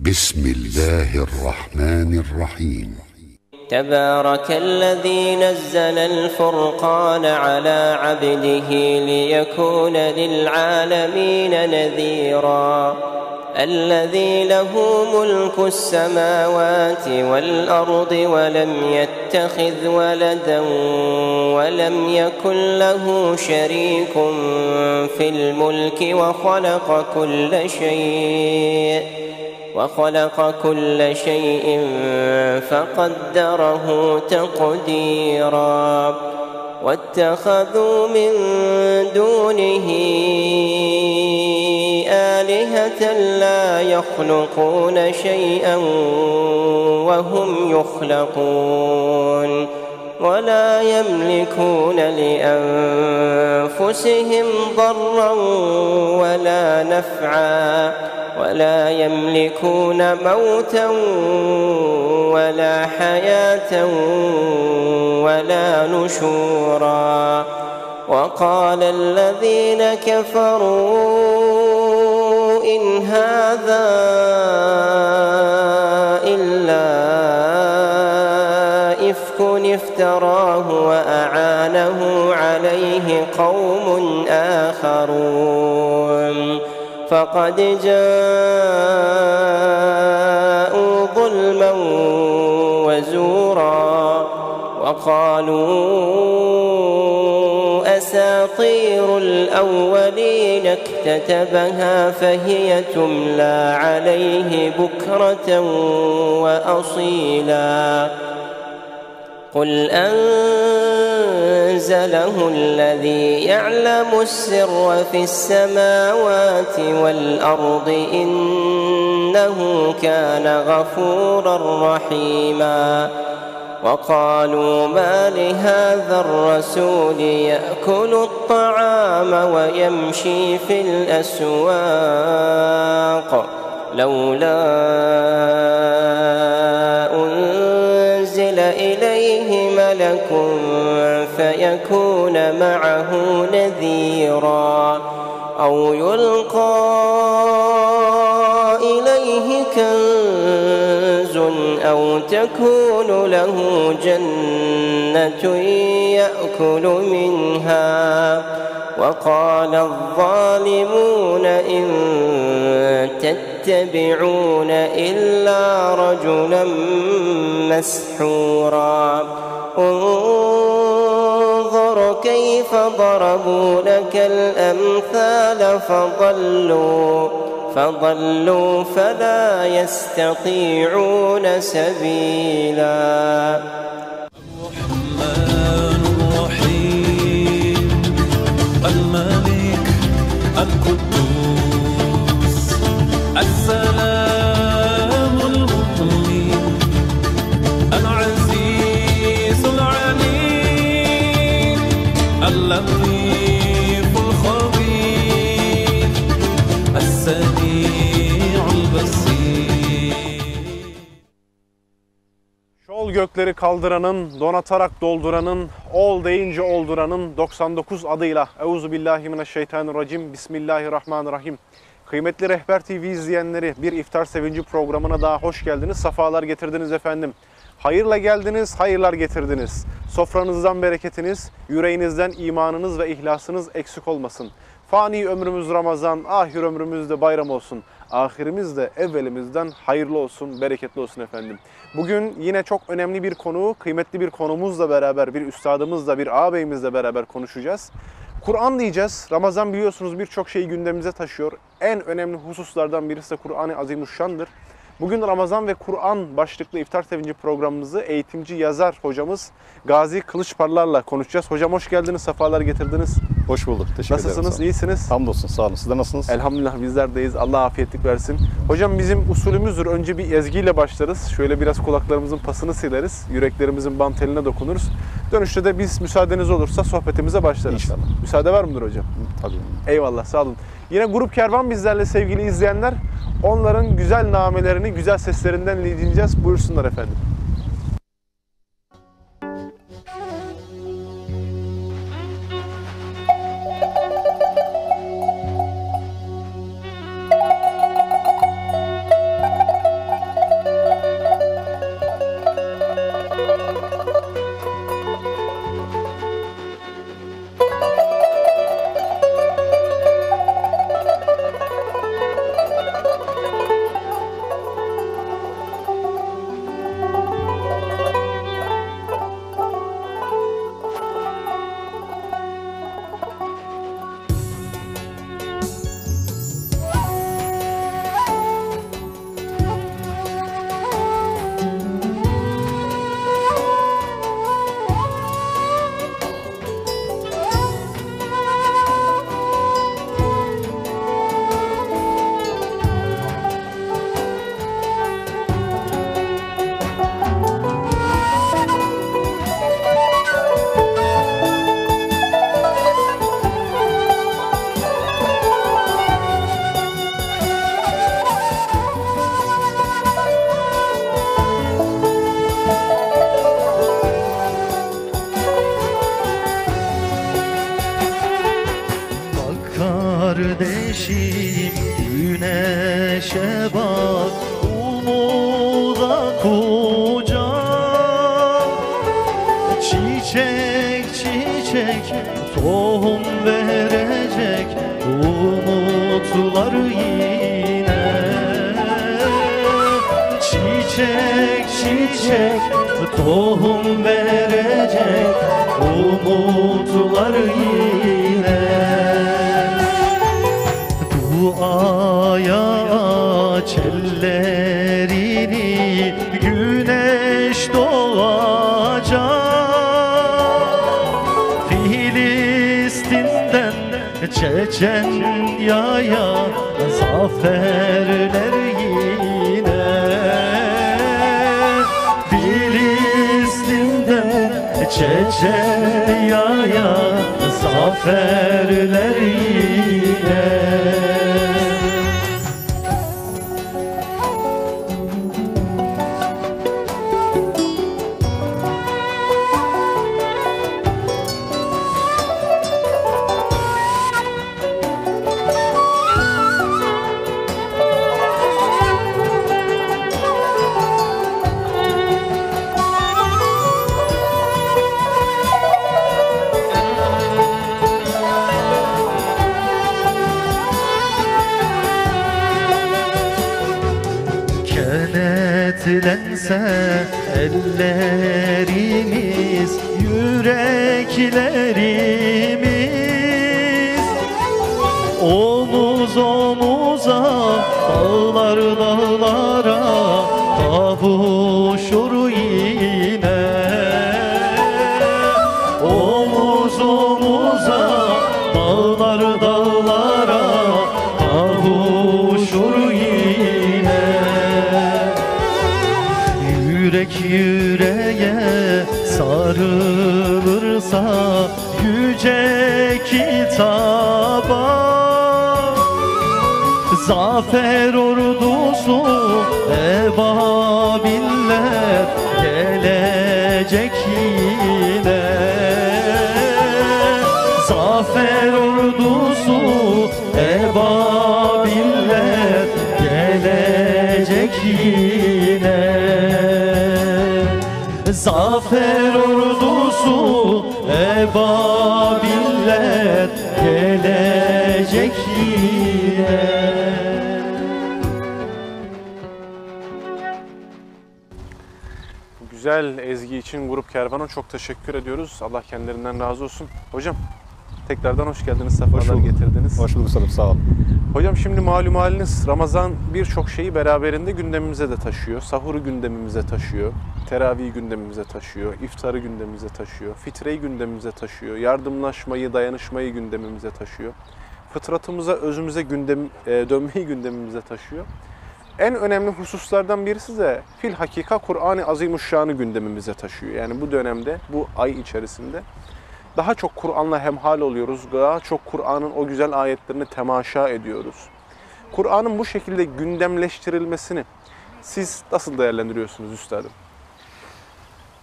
بسم الله الرحمن الرحيم. تبارك الذي نزل الفرقان على عبده ليكون للعالمين نذيرا. الذي له ملك السماوات والأرض ولم يتخذ ولدا ولم يكن له شريك في الملك وخلق كل شيء فقدره تقديرا. واتخذوا من دونه آلهة لا يخلقون شيئا وهم يخلقون ولا يملكون لأنفسهم ضرا ولا نفعا ولا يملكون موتا ولا حياة ولا نشورا. وقال الذين كفروا إن هذا إلا إفك افتراه وأعانه عليه قوم آخرون فقد جاءوا ظلما وزورا. وقالوا أساطير الأولين اكتتبها فهي تملى عليه بكرة وأصيلا. قل أنزله الذي يعلم السر في السماوات والأرض إنه كان غفورا رحيما. وقالوا ما لهذا الرسول يأكل الطعام ويمشي في الأسواق لولا أنزل إليه ملك فيكون معه نذيرا أو يلقى إليه كنز أو تكون له جنة يأكل منها. وقال الظالمون إن تتبعون إلا رجلا مسحورا. انظر كيف ضربوا لك الأمثال فضلوا فلا يستطيعون سبيلا. الرحمن الرحيم الملك القدوس السلام المؤمن العزيز العليم اللطيف الخبير السميع البصير. Şol gökleri kaldıranın, donatarak dolduranın, ol deyince olduranın 99 adıyla Euzubillahimineşşeytanirracim, Bismillahirrahmanirrahim. Kıymetli Rehber TV izleyenleri, bir iftar sevinci programına daha hoş geldiniz, safalar getirdiniz efendim. Hayırla geldiniz, hayırlar getirdiniz. Sofranızdan bereketiniz, yüreğinizden imanınız ve ihlasınız eksik olmasın. Fani ömrümüz Ramazan, ahir ömrümüz de bayram olsun. Ahirimiz de evvelimizden hayırlı olsun, bereketli olsun efendim. Bugün yine çok önemli bir konu, kıymetli bir konumuzla beraber, bir üstadımızla, bir ağabeyimizle beraber konuşacağız. Kur'an diyeceğiz. Ramazan biliyorsunuz birçok şeyi gündemimize taşıyor. En önemli hususlardan birisi de Kur'an-ı Azimuşşan'dır. Bugün Ramazan ve Kur'an başlıklı iftar sevinci programımızı eğitimci, yazar hocamız Gazi Kılıçparlar'la konuşacağız. Hocam hoş geldiniz, sefalar getirdiniz. Hoş bulduk, teşekkür ederim. Nasılsınız, iyisiniz? Hamdolsun, sağ olun. Sizler nasılsınız? Elhamdülillah bizler deyiz. Allah afiyetlik versin. Hocam bizim usulümüzdür. Önce bir ezgiyle başlarız. Şöyle biraz kulaklarımızın pasını sileriz. Yüreklerimizin bam teline dokunuruz. Dönüşte de biz müsaadeniz olursa sohbetimize başlarız. İnşallah. Müsaade var mıdır hocam? Tabii. Eyvallah, sağ olun. Yine Grup Kervan bizlerle sevgili izleyenler. Onların güzel namelerini, güzel seslerinden dinleyeceğiz. Buyursunlar efendim. kardeşim güneşe bak, umuda kucak. Çiçek çiçek tohum verecek umutlar yine. Çiçek çiçek tohum verecek umutlar yine. Duaya aç ellerini, güneş doğacak. Filistin'den Çeçenya'ya zaferler yine. Filistin'den Çeçenya'ya zaferler yine. Kenetlense ellerimiz, yüreklerimiz, omuz omuza dağlar dağlara kavuşur yine. Omuz omuza dağlar dağlara kavuşur yine. Yürek yüreğe sarılırsa yüce kitaba, zafer ordusu ebabiller gelecek yine. Zafer ordusu ebabiller gelecek yine. Zafer ordusu ebabiller gelecek yine. Güzel ezgi için Grup Kervan'a çok teşekkür ediyoruz. Allah kendilerinden razı olsun. Hocam tekrardan hoş geldiniz, sefalar getirdiniz. Hoş bulduk Salim, sağ olun. Hocam şimdi malum haliniz, Ramazan birçok şeyi beraberinde gündemimize de taşıyor. Sahuru gündemimize taşıyor, teravih gündemimize taşıyor, iftarı gündemimize taşıyor, fitreyi gündemimize taşıyor, yardımlaşmayı, dayanışmayı gündemimize taşıyor. Fıtratımıza, özümüze dönmeyi gündemimize taşıyor. En önemli hususlardan birisi de filhakika Kur'an-ı Azimuşşan'ı gündemimize taşıyor. Yani bu dönemde, bu ay içerisinde daha çok Kur'an'la hemhal oluyoruz. Daha çok Kur'an'ın o güzel ayetlerini temaşa ediyoruz. Kur'an'ın bu şekilde gündemleştirilmesini siz nasıl değerlendiriyorsunuz üstadım?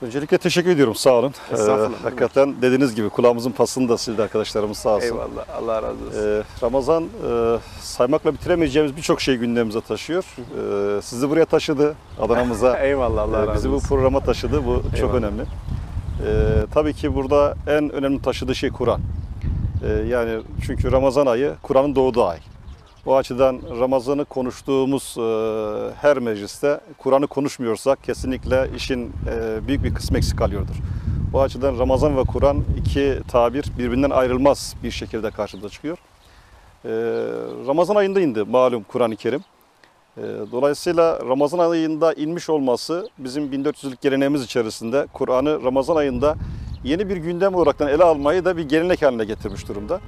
Öncelikle teşekkür ediyorum, sağ olun. Estağfurullah. Hakikaten dediğiniz gibi kulağımızın pasını da sildi arkadaşlarımız, sağ olsun. Eyvallah, Allah razı olsun. Ramazan saymakla bitiremeyeceğimiz birçok şey gündemimize taşıyor. Sizi buraya taşıdı, Adana'mıza. Eyvallah, Allah razı olsun. Bizi bu programa taşıdı, bu çok Eyvallah. önemli. Tabii ki burada en önemli taşıdığı şey Kur'an. Yani çünkü Ramazan ayı Kur'an'ın doğduğu ay. O açıdan Ramazan'ı konuştuğumuz her mecliste Kur'an'ı konuşmuyorsak kesinlikle işin büyük bir kısmı eksik kalıyordur. O açıdan Ramazan ve Kur'an iki tabir birbirinden ayrılmaz bir şekilde karşımıza çıkıyor. Ramazan ayında indi malum Kur'an-ı Kerim. Dolayısıyla Ramazan ayında inmiş olması bizim 1400'lük geleneğimiz içerisinde Kur'an'ı Ramazan ayında yeni bir gündem olaraktan ele almayı da bir gelenek haline getirmiş durumda.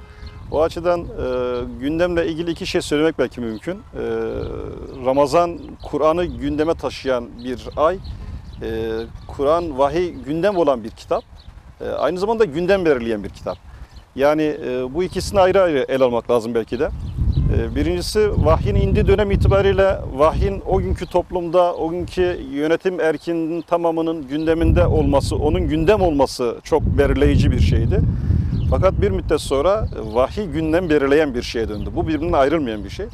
O açıdan gündemle ilgili iki şey söylemek belki mümkün. Ramazan Kur'an'ı gündeme taşıyan bir ay. Kur'an vahiy gündem olan bir kitap. Aynı zamanda gündem belirleyen bir kitap. Yani bu ikisini ayrı ayrı ele almak lazım belki de. Birincisi vahyin indiği dönem itibariyle vahyin o günkü toplumda, o günkü yönetim erkinin tamamının gündeminde olması, onun gündem olması çok belirleyici bir şeydi. Fakat bir müddet sonra vahiy gündem belirleyen bir şeye döndü. Bu birbirinden ayrılmayan bir şey.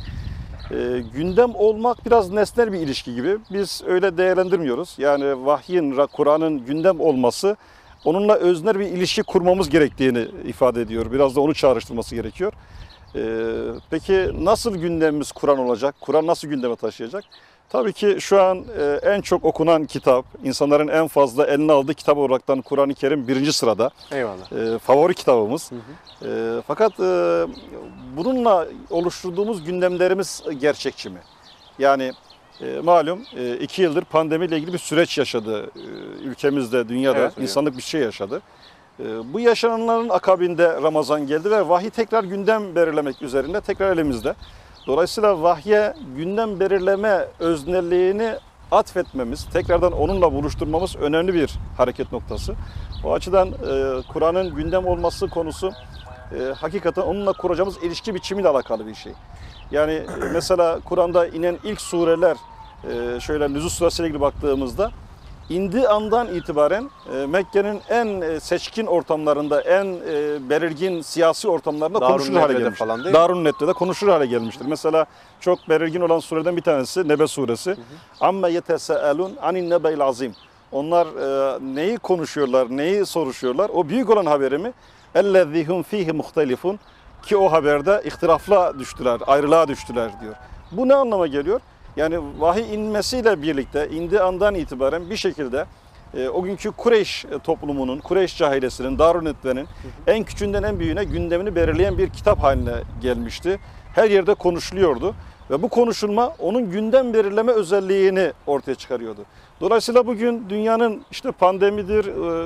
Gündem olmak biraz nesnel bir ilişki gibi. Biz öyle değerlendirmiyoruz. Yani vahyin, Kur'an'ın gündem olması onunla öznel bir ilişki kurmamız gerektiğini ifade ediyor. Biraz da onu çağrıştırması gerekiyor. Peki nasıl gündemimiz Kur'an olacak? Kur'an nasıl gündeme taşıyacak? Tabii ki şu an en çok okunan kitap, insanların en fazla eline aldığı kitap olaraktan Kur'an-ı Kerim birinci sırada. Eyvallah. Favori kitabımız. Fakat bununla oluşturduğumuz gündemlerimiz gerçekçi mi? Yani malum 2 yıldır pandemiyle ilgili bir süreç yaşadı ülkemizde, dünyada. Evet hocam. İnsanlık bir şey yaşadı. Bu yaşananların akabinde Ramazan geldi ve vahiy tekrar gündem belirlemek üzerinde tekrar elimizde. Dolayısıyla vahye gündem belirleme öznelliğini atfetmemiz, tekrardan onunla buluşturmamız önemli bir hareket noktası. O açıdan Kur'an'ın gündem olması konusu hakikaten onunla kuracağımız ilişki biçimiyle alakalı bir şey. Yani mesela Kur'an'da inen ilk sureler, şöyle Nüzul suresiyle ilgili baktığımızda, indiği andan itibaren Mekke'nin en seçkin ortamlarında, en belirgin siyasi ortamlarında konuşulur hale gelmiştir. Darun Nedve'de konuşulur hale gelmiştir. Mesela çok belirgin olan sureden bir tanesi Nebe suresi. Amme yeteseelun anin nebe'il azim. Onlar neyi konuşuyorlar, neyi soruşuyorlar? O büyük olan haberi mi? Ellezihum fihi muhtelifun, ki o haberde ihtilafla düştüler, ayrılığa düştüler diyor. Bu ne anlama geliyor? Yani vahiy inmesiyle birlikte indiği andan itibaren bir şekilde o günkü Kureyş toplumunun, Kureyş cahilesinin, Darun Nedve'nin en küçüğünden en büyüğüne gündemini belirleyen bir kitap haline gelmişti. Her yerde konuşuluyordu ve bu konuşulma onun gündem belirleme özelliğini ortaya çıkarıyordu. Dolayısıyla bugün dünyanın işte pandemidir,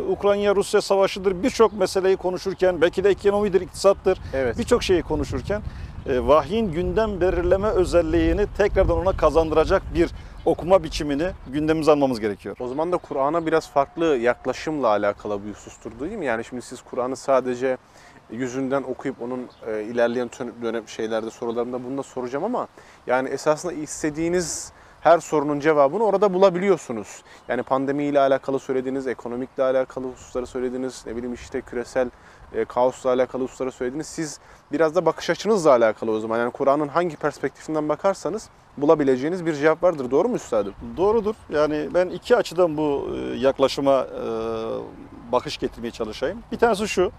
Ukrayna-Rusya savaşıdır, birçok meseleyi konuşurken, belki de ekonomidir, iktisattır, Evet. birçok şeyi konuşurken vahyin gündem belirleme özelliğini tekrardan ona kazandıracak bir okuma biçimini gündemimize almamız gerekiyor. O zaman da Kur'an'a biraz farklı yaklaşımla alakalı bir husustur değil mi? Yani şimdi siz Kur'an'ı sadece yüzünden okuyup onun ilerleyen dönem şeylerde, sorularımda bunu da soracağım ama yani esasında istediğiniz her sorunun cevabını orada bulabiliyorsunuz. Yani pandemiyle alakalı söylediğiniz, ekonomikle alakalı hususları söylediğiniz, ne bileyim işte küresel kaosla alakalı hususları söylediğiniz. Siz biraz da bakış açınızla alakalı o zaman. Yani Kur'an'ın hangi perspektifinden bakarsanız bulabileceğiniz bir cevap vardır. Doğru mu üstadım? Doğrudur. Yani ben iki açıdan bu yaklaşıma bakış getirmeye çalışayım. Bir tanesi şu,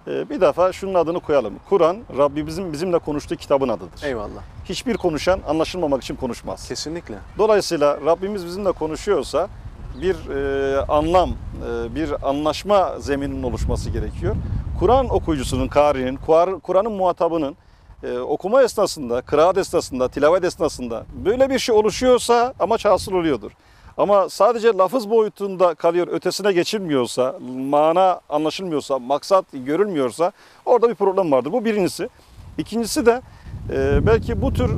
bir defa şunun adını koyalım. Kur'an, Rabbimizin bizimle konuştuğu kitabın adıdır. Eyvallah. Hiçbir konuşan anlaşılmamak için konuşmaz. Kesinlikle. Dolayısıyla Rabbimiz bizimle konuşuyorsa bir anlam, bir anlaşma zemininin oluşması gerekiyor. Kur'an okuyucusunun, kârinin, Kur'an'ın muhatabının okuma esnasında, kıraat esnasında, tilavet esnasında böyle bir şey oluşuyorsa amaç hasıl oluyordur. Ama sadece lafız boyutunda kalıyor, ötesine geçilmiyorsa, mana anlaşılmıyorsa, maksat görülmüyorsa orada bir problem vardır. Bu birincisi. İkincisi de belki bu tür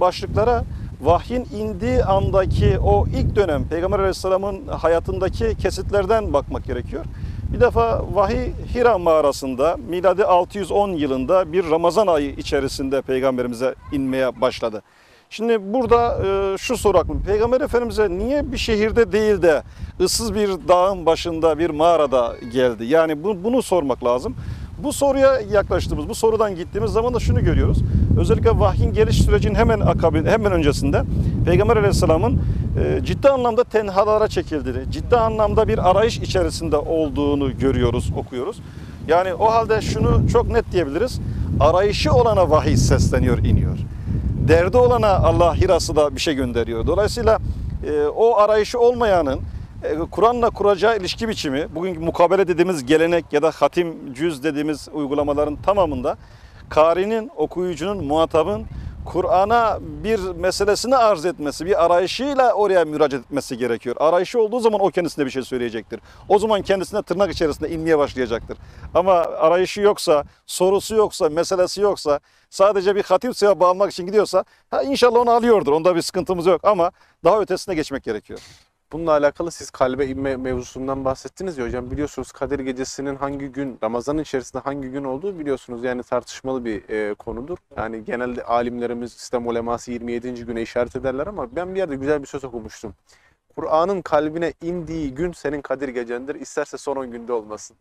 başlıklara vahyin indiği andaki o ilk dönem Peygamber Aleyhisselam'ın hayatındaki kesitlerden bakmak gerekiyor. Bir defa vahiy Hira mağarasında miladi 610 yılında bir Ramazan ayı içerisinde Peygamberimize inmeye başladı. Şimdi burada şu soru aklıma, Peygamber Efendimiz'e niye bir şehirde değil de ıssız bir dağın başında bir mağarada geldi? Yani bunu sormak lazım. Bu soruya yaklaştığımız, bu sorudan gittiğimiz zaman da şunu görüyoruz. Özellikle vahyin geliş sürecinin hemen öncesinde Peygamber Aleyhisselam'ın ciddi anlamda tenhalara çekildiğini, ciddi anlamda bir arayış içerisinde olduğunu görüyoruz, okuyoruz. Yani o halde şunu çok net diyebiliriz. Arayışı olana vahiy sesleniyor, iniyor. Derdi olana Allah Hiras'ı da bir şey gönderiyor. Dolayısıyla o arayışı olmayanın Kur'an'la kuracağı ilişki biçimi, bugünkü mukabele dediğimiz gelenek ya da hatim, cüz dediğimiz uygulamaların tamamında kârinin, okuyucunun, muhatabın Kur'an'a bir meselesini arz etmesi, bir arayışıyla oraya müracaat etmesi gerekiyor. Arayışı olduğu zaman o kendisine bir şey söyleyecektir. O zaman kendisine tırnak içerisinde inmeye başlayacaktır. Ama arayışı yoksa, sorusu yoksa, meselesi yoksa, sadece bir hatim sevabı almak için gidiyorsa, inşallah onu alıyordur. Onda bir sıkıntımız yok ama daha ötesine geçmek gerekiyor. Bununla alakalı siz kalbe inme mevzusundan bahsettiniz ya hocam. Biliyorsunuz Kadir Gecesi'nin hangi gün, Ramazan'ın içerisinde hangi gün olduğu biliyorsunuz yani tartışmalı bir konudur. Yani genelde alimlerimiz, İslam uleması 27. güne işaret ederler ama ben bir yerde güzel bir söz okumuştum. Kur'an'ın kalbine indiği gün senin Kadir Gecendir. İsterse son 10 günde olmasın.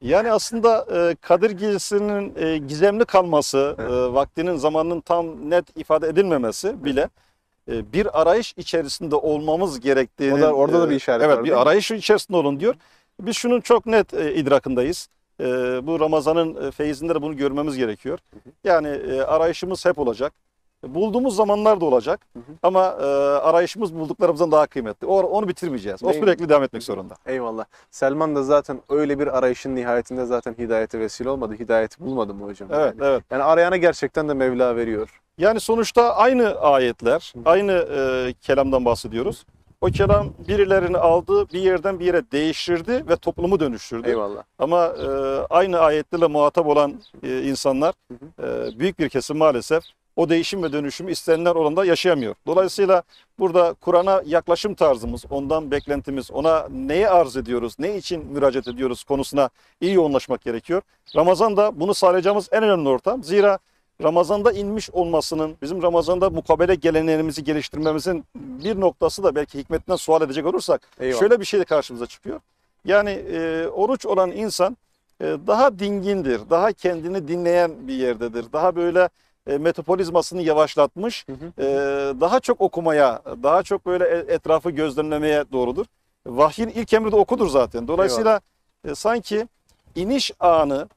Yani aslında Kadir Gecesi'nin gizemli kalması, vaktinin, zamanının tam net ifade edilmemesi bile bir arayış içerisinde olmamız gerektiğini... Orada da bir işaret var, Evet, değil bir mi? arayış içerisinde olun diyor. Biz şunun çok net idrakındayız. Bu Ramazan'ın feyizinde de bunu görmemiz gerekiyor. Yani arayışımız hep olacak. Bulduğumuz zamanlar da olacak. Ama arayışımız bulduklarımızdan daha kıymetli. Onu bitirmeyeceğiz. O Değil mi? sürekli devam etmek zorunda. Eyvallah. Selman da zaten öyle bir arayışın nihayetinde zaten hidayete vesile olmadı. Hidayeti bulmadı mı hocam? Evet, yani? evet. Yani arayana gerçekten de Mevla veriyor. Yani sonuçta aynı ayetler, aynı kelamdan bahsediyoruz. O kelam birilerini aldı, bir yerden bir yere değiştirdi ve toplumu dönüştürdü. Eyvallah. Ama aynı ayetlerle muhatap olan insanlar, büyük bir kesim maalesef o değişim ve dönüşümü istenilen oranda yaşayamıyor. Dolayısıyla burada Kur'an'a yaklaşım tarzımız, ondan beklentimiz, ona neyi arz ediyoruz, ne için müracaat ediyoruz konusuna iyi yoğunlaşmak gerekiyor. Ramazan da bunu sağlayacağımız en önemli ortam. Zira Ramazan'da inmiş olmasının, bizim Ramazan'da mukabele geleneğimizi geliştirmemizin bir noktası da belki hikmetinden sual edecek olursak Eyvallah. şöyle bir şey de karşımıza çıkıyor. Yani oruç olan insan daha dingindir, daha kendini dinleyen bir yerdedir. Daha böyle metabolizmasını yavaşlatmış, daha çok okumaya, daha çok böyle etrafı gözlemlemeye doğrudur. Vahyin ilk emri de okudur zaten. Dolayısıyla sanki iniş anı,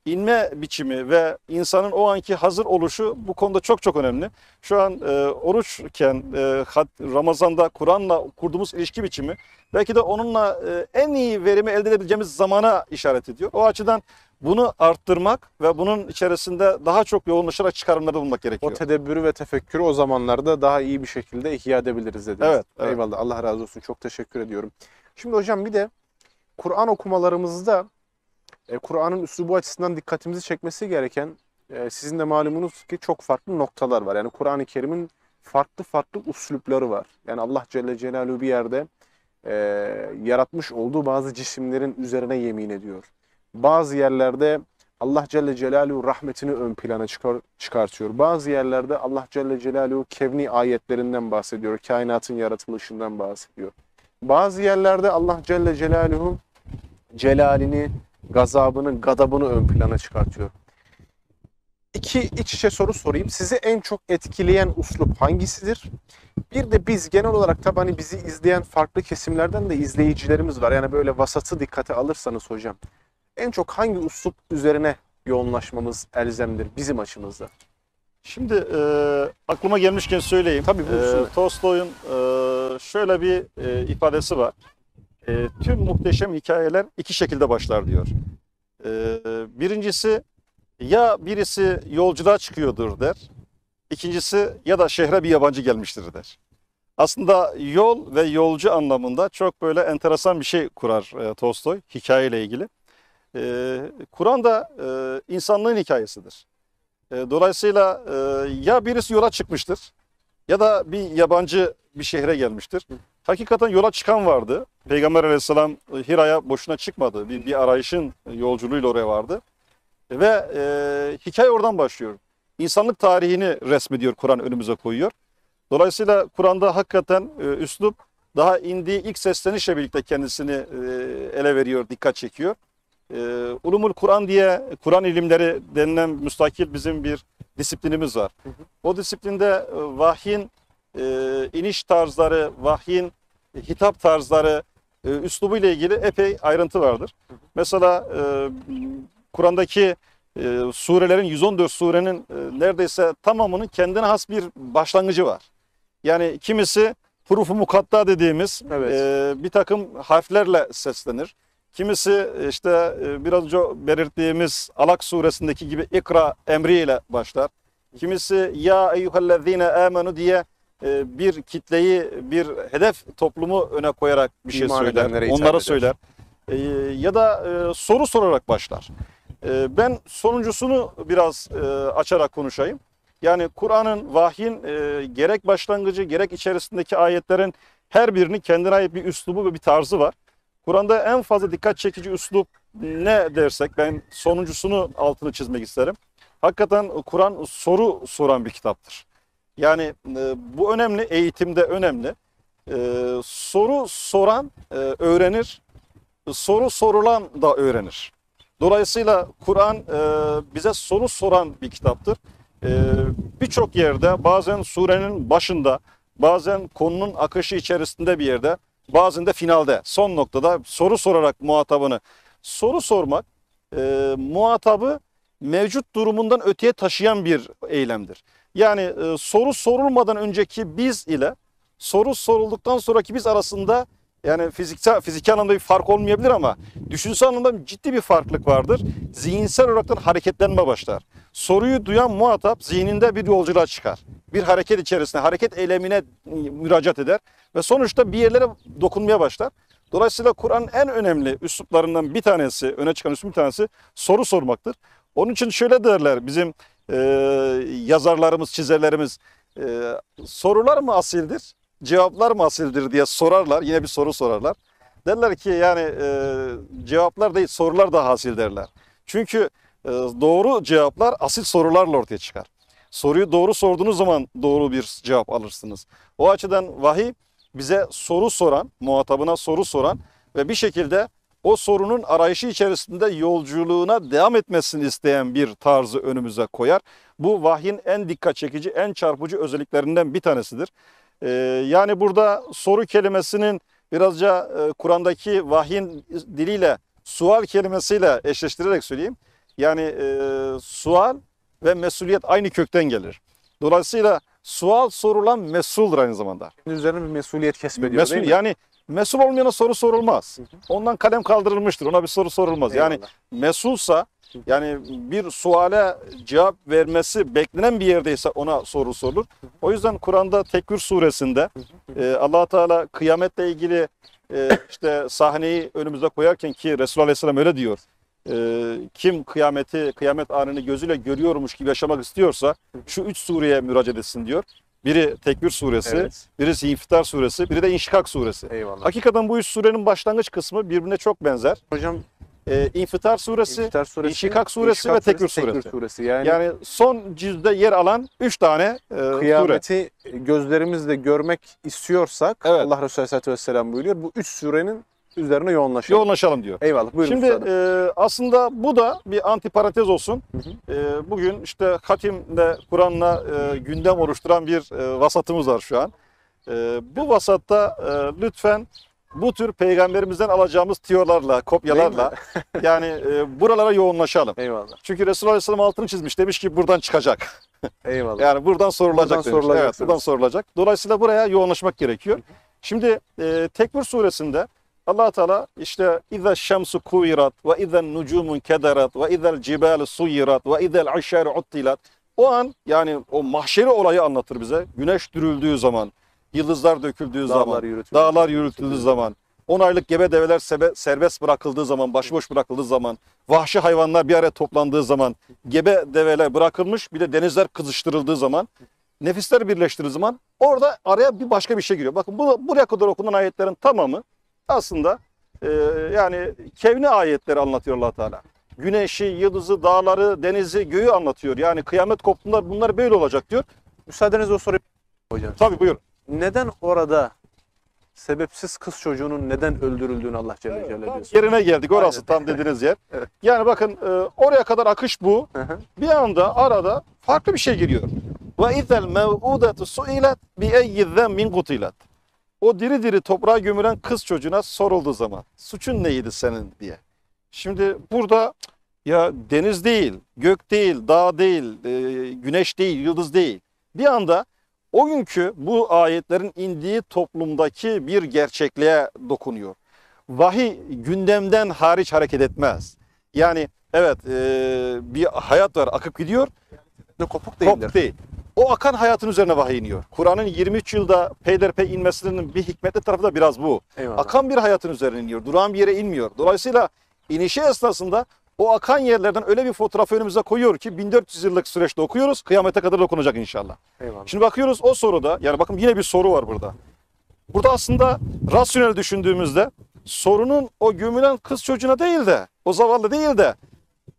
inme biçimi ve insanın o anki hazır oluşu bu konuda çok çok önemli. Şu an oruçken Ramazan'da Kur'an'la kurduğumuz ilişki biçimi belki de onunla en iyi verimi elde edebileceğimiz zamana işaret ediyor. O açıdan bunu arttırmak ve bunun içerisinde daha çok yoğunlaşarak çıkarımlarda bulunmak gerekiyor. O tedebbürü ve tefekkürü o zamanlarda daha iyi bir şekilde ihya edebiliriz dediniz. Evet, evet. Eyvallah. Allah razı olsun. Çok teşekkür ediyorum. Şimdi hocam bir de Kur'an okumalarımızda Kur'an'ın üslubu açısından dikkatimizi çekmesi gereken sizin de malumunuz ki çok farklı noktalar var. Yani Kur'an-ı Kerim'in farklı farklı üslupları var. Yani Allah Celle Celaluhu bir yerde yaratmış olduğu bazı cisimlerin üzerine yemin ediyor. Bazı yerlerde Allah Celle Celaluhu rahmetini ön plana çıkartıyor. Bazı yerlerde Allah Celle Celaluhu kevni ayetlerinden bahsediyor. Kainatın yaratılışından bahsediyor. Bazı yerlerde Allah Celle Celaluhu celalini, gazabını, gadabını ön plana çıkartıyor. İki iç içe soru sorayım. Sizi en çok etkileyen uslup hangisidir? Bir de biz genel olarak tabii hani bizi izleyen farklı kesimlerden de izleyicilerimiz var. Yani böyle vasatı dikkate alırsanız hocam. En çok hangi uslup üzerine yoğunlaşmamız elzemdir bizim açımızda? Şimdi aklıma gelmişken söyleyeyim. Tabii, buyursunlar. Tolstoy'un şöyle bir ifadesi var. Tüm muhteşem hikayeler iki şekilde başlar diyor. Birincisi ya birisi yolculuğa çıkıyordur der. İkincisi ya da şehre bir yabancı gelmiştir der. Aslında yol ve yolcu anlamında çok böyle enteresan bir şey kurar Tolstoy hikayeyle ilgili. Kur'an da insanlığın hikayesidir. Dolayısıyla ya birisi yola çıkmıştır ya da bir yabancı bir şehre gelmiştir. Hakikaten yola çıkan vardı. Peygamber Aleyhisselam Hira'ya boşuna çıkmadı. Bir arayışın yolculuğuyla oraya vardı. Ve hikaye oradan başlıyor. İnsanlık tarihini resmediyor, Kur'an önümüze koyuyor. Dolayısıyla Kur'an'da hakikaten üslup daha indiği ilk seslenişle birlikte kendisini ele veriyor, dikkat çekiyor. Ulumul Kur'an diye Kur'an ilimleri denilen müstakil bizim bir disiplinimiz var. O disiplinde vahyin iniş tarzları, vahyin hitap tarzları, üslubu ile ilgili epey ayrıntı vardır. Mesela Kur'an'daki surelerin 114 surenin neredeyse tamamının kendine has bir başlangıcı var. Yani kimisi hurufu mukatta dediğimiz bir takım harflerle seslenir. Kimisi işte biraz önce belirttiğimiz Alak suresindeki gibi ikra emriyle başlar. Kimisi ya eyyühellezine amenu diye bir kitleyi, bir hedef toplumu öne koyarak bir şey söyler, onlara söyler. Ya da soru sorarak başlar. Ben sonuncusunu biraz açarak konuşayım. Yani Kur'an'ın, vahyin gerek başlangıcı, gerek içerisindeki ayetlerin her birinin kendine ait bir üslubu ve bir tarzı var. Kur'an'da en fazla dikkat çekici üslup ne dersek, ben sonuncusunu altını çizmek isterim. Hakikaten Kur'an soru soran bir kitaptır. Yani bu önemli, eğitimde önemli. soru soran öğrenir, soru sorulan da öğrenir. Dolayısıyla Kur'an bize soru soran bir kitaptır. Birçok yerde bazen surenin başında, bazen konunun akışı içerisinde bir yerde, bazen de finalde, son noktada soru sorarak muhatabını. Soru sormak muhatabı mevcut durumundan öteye taşıyan bir eylemdir. Yani soru sorulmadan önceki biz ile soru sorulduktan sonraki biz arasında yani fiziksel anlamda bir fark olmayabilir ama düşünsel anlamda ciddi bir farklılık vardır. Zihinsel olarak hareketlenme başlar. Soruyu duyan muhatap zihninde bir yolculuğa çıkar. Bir hareket içerisinde, hareket eylemine müracaat eder ve sonuçta bir yerlere dokunmaya başlar. Dolayısıyla Kur'an'ın en önemli üsluplarından bir tanesi, öne çıkan üslup bir tanesi soru sormaktır. Onun için şöyle derler bizim yazarlarımız, çizerlerimiz, sorular mı asildir, cevaplar mı asildir diye sorarlar. Yine bir soru sorarlar. Derler ki yani cevaplar değil sorular daha asil derler. Çünkü doğru cevaplar asil sorularla ortaya çıkar. Soruyu doğru sorduğunuz zaman doğru bir cevap alırsınız. O açıdan vahiy bize soru soran, muhatabına soru soran ve bir şekilde o sorunun arayışı içerisinde yolculuğuna devam etmesini isteyen bir tarzı önümüze koyar. Bu vahyin en dikkat çekici, en çarpıcı özelliklerinden bir tanesidir. Yani burada soru kelimesinin birazca Kur'an'daki vahyin diliyle sual kelimesiyle eşleştirerek söyleyeyim. Yani sual ve mesuliyet aynı kökten gelir. Dolayısıyla sual sorulan mesuldur aynı zamanda. Üzerine bir mesuliyet kesbediyor değil mi? Yani mesul olmayana soru sorulmaz. Ondan kalem kaldırılmıştır. Ona bir soru sorulmaz. Eyvallah. Yani mesulsa yani bir suale cevap vermesi beklenen bir yerdeyse ona soru sorulur. O yüzden Kur'an'da Tekvir suresinde Allah Teala kıyametle ilgili işte sahneyi önümüze koyarken ki Resulullah Aleyhisselam öyle diyor. Kim kıyamet anını gözüyle görüyormuş gibi yaşamak istiyorsa şu 3 sureye müracaat etsin diyor. Biri Tekvir suresi, Evet. birisi İnfitar suresi, biri de İnşikak suresi. Eyvallah. Hakikaten bu 3 surenin başlangıç kısmı birbirine çok benzer. Hocam İnfitar suresi, İnfitar suresi, İnşikak suresi ve Tekvir suresi. Yani, Yani son cüzde yer alan 3 tane sure. kıyameti gözlerimizle görmek istiyorsak Evet. Allah Resulü Aleyhisselatü Vesselam buyuruyor. Bu 3 surenin üzerine yoğunlaşalım. Yoğunlaşalım diyor. Eyvallah. Buyurun Şimdi üstadım. aslında bu da bir antiparantez olsun. Bugün işte hatimle Kur'an'la gündem oluşturan bir vasatımız var şu an. Bu vasatta lütfen bu tür peygamberimizden alacağımız tiyolarla, kopyalarla yani buralara yoğunlaşalım. Eyvallah. Çünkü Resulullah Aleyhisselam altını çizmiş. Demiş ki buradan çıkacak. Eyvallah. Yani buradan sorulacak Buradan demiş. sorulacak Evet, buradan demiş. sorulacak. Dolayısıyla buraya yoğunlaşmak gerekiyor. Şimdi Tekvir suresinde Allah Teala işte İza şemsu kuvirat ve izen nucumun kederat ve izel cibalu suyirat ve izel işaru uttilat. O an yani o mahşeri olayı anlatır bize. Güneş dürüldüğü zaman, yıldızlar döküldüğü zaman, dağlar yürütüldüğü zaman, 10 aylık gebe develer serbest bırakıldığı zaman, başıboş bırakıldığı zaman, vahşi hayvanlar bir araya toplandığı zaman, gebe develer bırakılmış, bir de denizler kızıştırıldığı zaman, nefisler birleştirildiği zaman orada araya bir başka bir şey giriyor. Bakın buraya kadar okunan ayetlerin tamamı aslında yani kevni ayetleri anlatıyor Allah Teala. Güneşi, yıldızı, dağları, denizi, göğü anlatıyor. Yani kıyamet koptuğunda bunlar böyle olacak diyor. Müsaadenizle o soruyu hocam. Tabii buyur. Neden orada sebepsiz kız çocuğunun neden öldürüldüğünü Allah Celle Celaluhu diyor. Yerine geldik. Orası tam dediğiniz yer. Evet. Yani bakın oraya kadar akış bu. Hı hı. Bir anda arada farklı bir şey giriyor. Ve izel mev'udatu su'ilat bi eyyi zembin qutilat. O diri diri toprağa gömülen kız çocuğuna sorulduğu zaman suçun neydi senin diye. Şimdi burada ya deniz değil, gök değil, dağ değil, güneş değil, yıldız değil. Bir anda o günkü bu ayetlerin indiği toplumdaki bir gerçekliğe dokunuyor. Vahiy gündemden hariç hareket etmez. Yani evet bir hayat var akıp gidiyor. Kopuk değildir. Kopuk değil. O akan hayatın üzerine vahiy iniyor. Kur'an'ın 23 yılda peyderpey inmesinin bir hikmetli tarafı da biraz bu. Eyvallah. Akan bir hayatın üzerine iniyor. Durağan bir yere inmiyor. Dolayısıyla inişi esnasında o akan yerlerden öyle bir fotoğrafı önümüze koyuyor ki 1400 yıllık süreçte okuyoruz. Kıyamete kadar okunacak inşallah. Eyvallah. Şimdi bakıyoruz o soruda yani bakın yine bir soru var burada. Burada aslında rasyonel düşündüğümüzde sorunun o gömülen kız çocuğuna değil de o zavallı değil de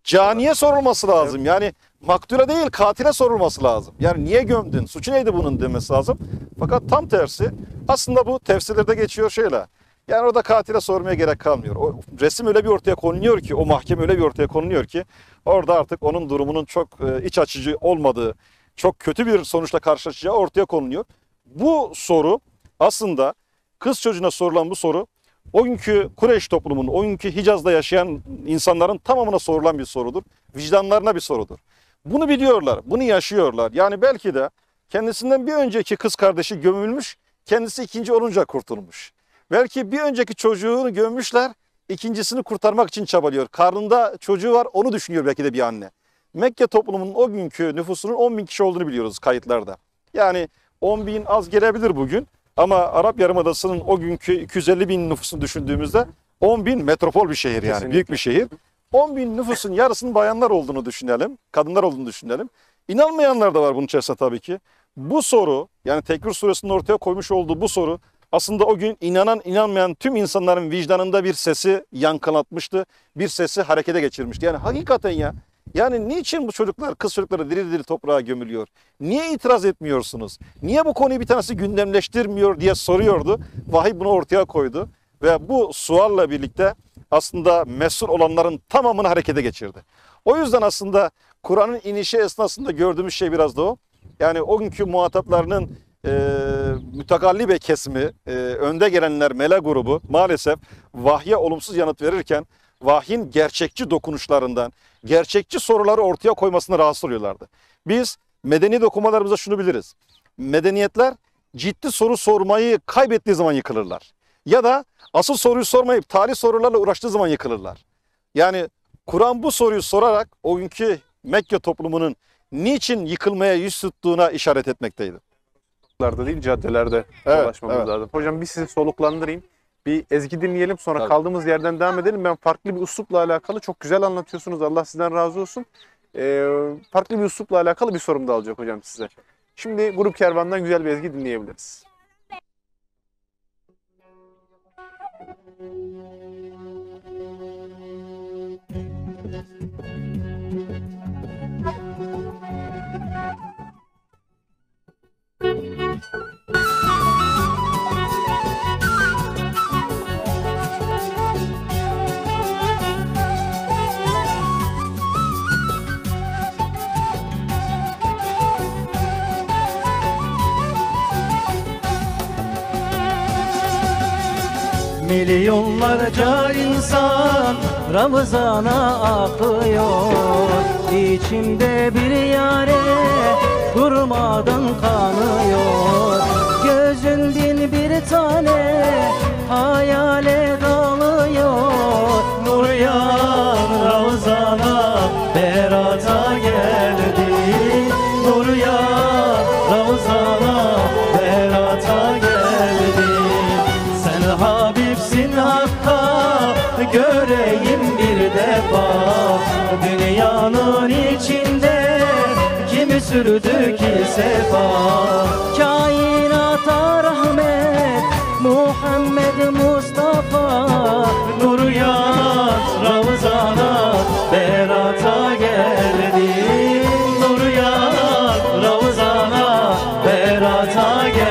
caniye sorulması lazım. Yani maktule değil katile sorulması lazım. Yani niye gömdün? Suçu neydi bunun demesi lazım. Fakat tam tersi aslında bu tefsirlerde geçiyor şöyle. Yani orada katile sormaya gerek kalmıyor. O resim öyle bir ortaya konuluyor ki, o mahkeme öyle bir ortaya konuluyor ki orada artık onun durumunun çok iç açıcı olmadığı, çok kötü bir sonuçla karşılaşacağı ortaya konuluyor. Bu soru aslında kız çocuğuna sorulan bu soru o günkü Kureyş toplumunun, o günkü Hicaz'da yaşayan insanların tamamına sorulan bir sorudur. Vicdanlarına bir sorudur. Bunu biliyorlar, bunu yaşıyorlar. Yani belki de kendisinden bir önceki kız kardeşi gömülmüş, kendisi ikinci olunca kurtulmuş. Belki bir önceki çocuğunu gömmüşler, ikincisini kurtarmak için çabalıyor. Karnında çocuğu var, onu düşünüyor belki de bir anne. Mekke toplumunun o günkü nüfusunun 10.000 kişi olduğunu biliyoruz kayıtlarda. Yani 10.000 az gelebilir bugün ama Arap Yarımadası'nın o günkü 250.000 nüfusunu düşündüğümüzde 10.000 metropol bir şehir yani. Kesinlikle. Büyük bir şehir. 10.000 nüfusun yarısının bayanlar olduğunu düşünelim, kadınlar olduğunu düşünelim. İnanmayanlar da var bunun içerisinde tabii ki. Bu soru, yani Tekvir Suresinin ortaya koymuş olduğu bu soru aslında o gün inanan inanmayan tüm insanların vicdanında bir sesi yankılatmıştı. Bir sesi harekete geçirmişti. Yani hakikaten ya, yani niçin bu çocuklar, kız çocukları diri diri toprağa gömülüyor? Niye itiraz etmiyorsunuz? Niye bu konuyu bir tanesi gündemleştirmiyor diye soruyordu. Vahiy bunu ortaya koydu ve bu sualla birlikte aslında mesul olanların tamamını harekete geçirdi. O yüzden aslında Kur'an'ın inişi esnasında gördüğümüz şey biraz da o. Yani o günkü muhataplarının mütegallibe kesimi, önde gelenler melek grubu maalesef vahye olumsuz yanıt verirken vahyin gerçekçi dokunuşlarından, gerçekçi soruları ortaya koymasına rahatsız oluyorlardı. Biz medeni dokumalarımızda şunu biliriz. Medeniyetler ciddi soru sormayı kaybettiği zaman yıkılırlar. Ya da asıl soruyu sormayıp tarih sorularla uğraştığı zaman yıkılırlar. Yani Kur'an bu soruyu sorarak o günkü Mekke toplumunun niçin yıkılmaya yüz tuttuğuna işaret etmekteydi. Değil, caddelerde Evet, dolaşmamız evet. lazım. Hocam biz sizi soluklandırayım. Bir ezgi dinleyelim, sonra Tabii. kaldığımız yerden devam edelim. Ben farklı bir üslupla alakalı çok güzel anlatıyorsunuz. Allah sizden razı olsun. Farklı bir üslupla alakalı bir sorum da alacak hocam size. Şimdi Grup Kervan'dan güzel bir ezgi dinleyebiliriz. Milyonlarca insan Ramazana akıyor. İçimde bir yare durmadan kanıyor. Gözün bin bir tane hayale dalıyor. Nur yağan Ramazana berata geldi. Nur yağan Ramazana berata geldi. Sen Habibsin Hakk'a göreyim bir defa. Dünyanın içinde kimi sürdü ki sefa. Kainata rahmet Muhammed Mustafa. Nur yağan Ramazana berata geldi. Nur yağan Ramazana berata geldi.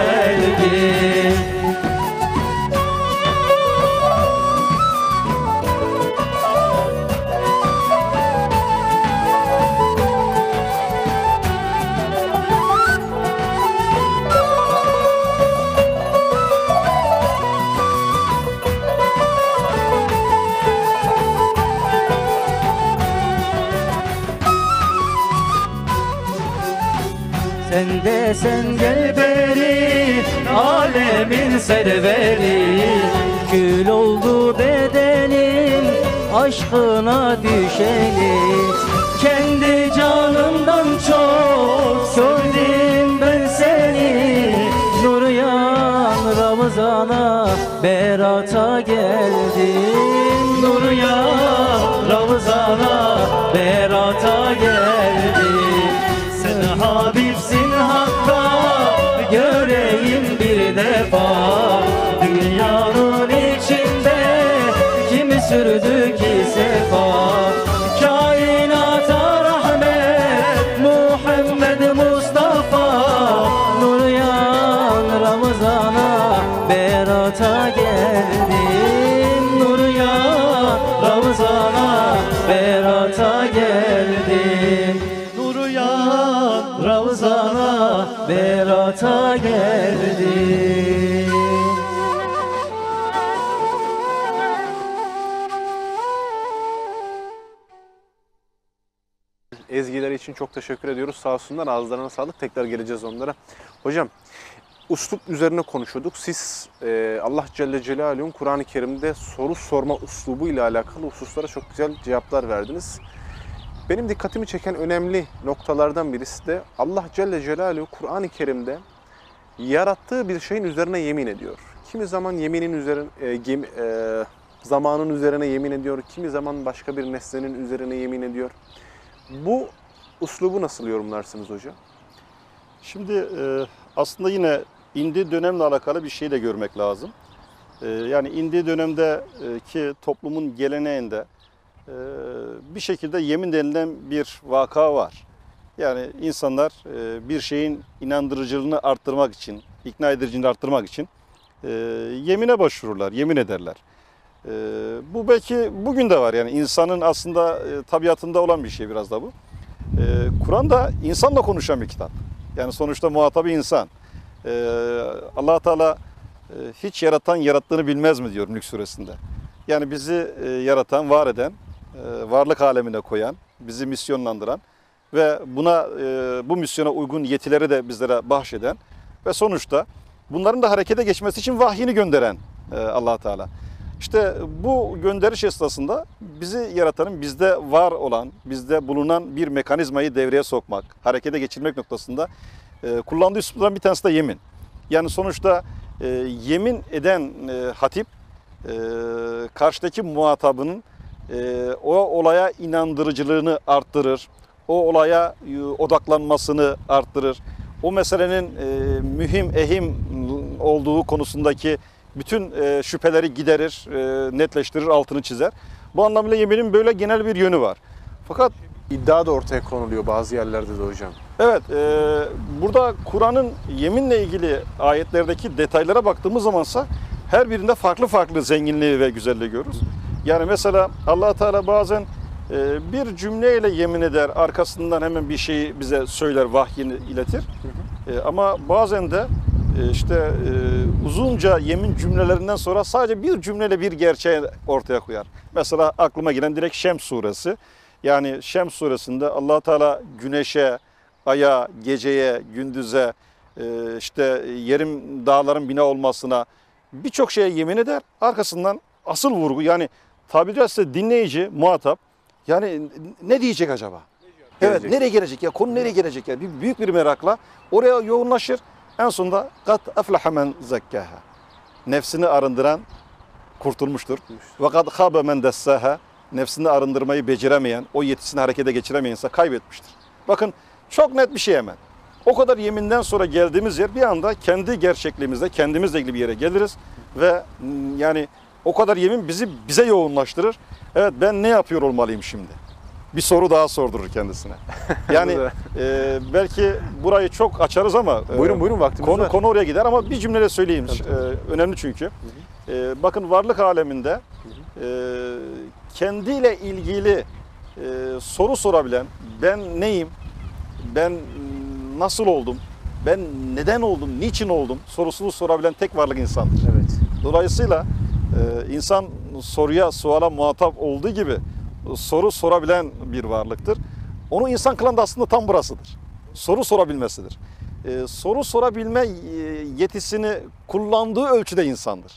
Sen de sen gel beri, alemin serveri. Kül oldu bedenim, aşkına düşeni. Kendi canımdan çok sevdim ben seni. Nur yağan Ramazana berata geldim. Nur yağan Ramazana berata geldim. Sen Habibsin Hakk'a göreyim bir defa. Dünyanın içinde kimi sürdü ki sefa. Kainata rahmet Ramazana berata geldim. Nur ya Ramazana berata geldim. Nur ya Ramazana berata geldim. Ezgileri için çok teşekkür ediyoruz. Sağ olsunlar, ağızlarına sağlık. Tekrar geleceğiz onlara. Hocam, üslup üzerine konuşuyorduk. Siz Allah Celle Celaluhu'nun Kur'an-ı Kerim'de soru sorma üslubu ile alakalı hususlara çok güzel cevaplar verdiniz. Benim dikkatimi çeken önemli noktalardan birisi de Allah Celle Celaluhu Kur'an-ı Kerim'de yarattığı bir şeyin üzerine yemin ediyor. Kimi zaman yeminin üzerine, zamanın üzerine yemin ediyor, kimi zaman başka bir nesnenin üzerine yemin ediyor. Bu uslubu nasıl yorumlarsınız hocam? Şimdi aslında yine indiği dönemle alakalı bir şey de görmek lazım. Yani indiği dönemdeki toplumun geleneğinde bir şekilde yemin denilen bir vaka var. Yani insanlar bir şeyin inandırıcılığını arttırmak için, ikna ediciliğini arttırmak için yemine başvururlar, yemin ederler. Bu belki bugün de var, yani insanın aslında tabiatında olan bir şey biraz da bu. Kur'an da insanla konuşan bir kitap. Yani sonuçta muhatabı insan. Allah Teala hiç yaratan yarattığını bilmez mi diyor Mülk Suresinde. Yani bizi yaratan, var eden, varlık alemine koyan, bizi misyonlandıran ve buna bu misyona uygun yetileri de bizlere bahşeden ve sonuçta bunların da harekete geçmesi için vahyini gönderen Allah Teala. İşte bu gönderiş esnasında bizi yaratanın bizde var olan, bizde bulunan bir mekanizmayı devreye sokmak, harekete geçirmek noktasında kullandığı üsluplardan bir tanesi de yemin. Yani sonuçta yemin eden hatip karşıdaki muhatabının o olaya inandırıcılığını arttırır, o olaya odaklanmasını arttırır, o meselenin mühim, ehim olduğu konusundaki bütün şüpheleri giderir, netleştirir, altını çizer. Bu anlamıyla yeminin böyle genel bir yönü var. Fakat İddia da ortaya konuluyor bazı yerlerde de hocam. evet, burada Kur'an'ın yeminle ilgili ayetlerdeki detaylara baktığımız zamansa her birinde farklı farklı zenginliği ve güzelliği görürüz. Yani mesela Allah Teala bazen bir cümleyle yemin eder, arkasından hemen bir şeyi bize söyler, vahyini iletir. Ama bazen de işte uzunca yemin cümlelerinden sonra sadece bir cümleyle bir gerçeği ortaya koyar. Mesela aklıma gelen direkt Şems suresi. Yani Şems suresinde Allah Teala güneşe, aya, geceye, gündüze, işte yerin, dağların bina olmasına birçok şeye yemin eder. Arkasından asıl vurgu, yani tabiri caizse dinleyici, muhatap, yani ne diyecek acaba? Evet, nereye gelecek ya? Konu nereye gelecek ya? Büyük bir merakla oraya yoğunlaşır. En sonunda kat aflaha men zekkaha. Nefsini arındıran kurtulmuştur. Ve kad khabe men dessaha. Nefsini arındırmayı beceremeyen, o yetisini harekete geçiremeyense kaybetmiştir. Bakın çok net bir şey hemen. O kadar yeminden sonra geldiğimiz yer bir anda kendi gerçekliğimizde, kendimizle ilgili bir yere geliriz ve yani o kadar yemin bize yoğunlaştırır. Evet, ben ne yapıyor olmalıyım şimdi? Bir soru daha sordurur kendisine. Yani belki burayı çok açarız ama Buyurun vaktimiz var. Konu oraya gider ama bir cümleyle söyleyeyim. Önemli çünkü. Bakın varlık aleminde kendiyle ilgili soru sorabilen, ben neyim, ben nasıl oldum, ben neden oldum, niçin oldum sorusunu sorabilen tek varlık insandır. Evet. Dolayısıyla insan suala muhatap olduğu gibi soru sorabilen bir varlıktır. Onu insan kılan da aslında tam burasıdır. Soru sorabilmesidir. Soru sorabilme yetisini kullandığı ölçüde insandır.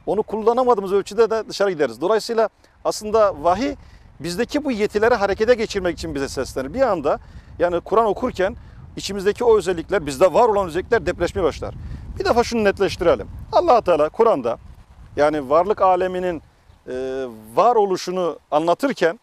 Onu kullanamadığımız ölçüde de dışarı gideriz. Dolayısıyla aslında vahiy bizdeki bu yetileri harekete geçirmek için bize seslenir. Bir anda yani Kur'an okurken içimizdeki o özellikler, bizde var olan özellikler depreşmeye başlar. Bir defa şunu netleştirelim. Allah Teala Kur'an'da yani varlık aleminin varoluşunu anlatırken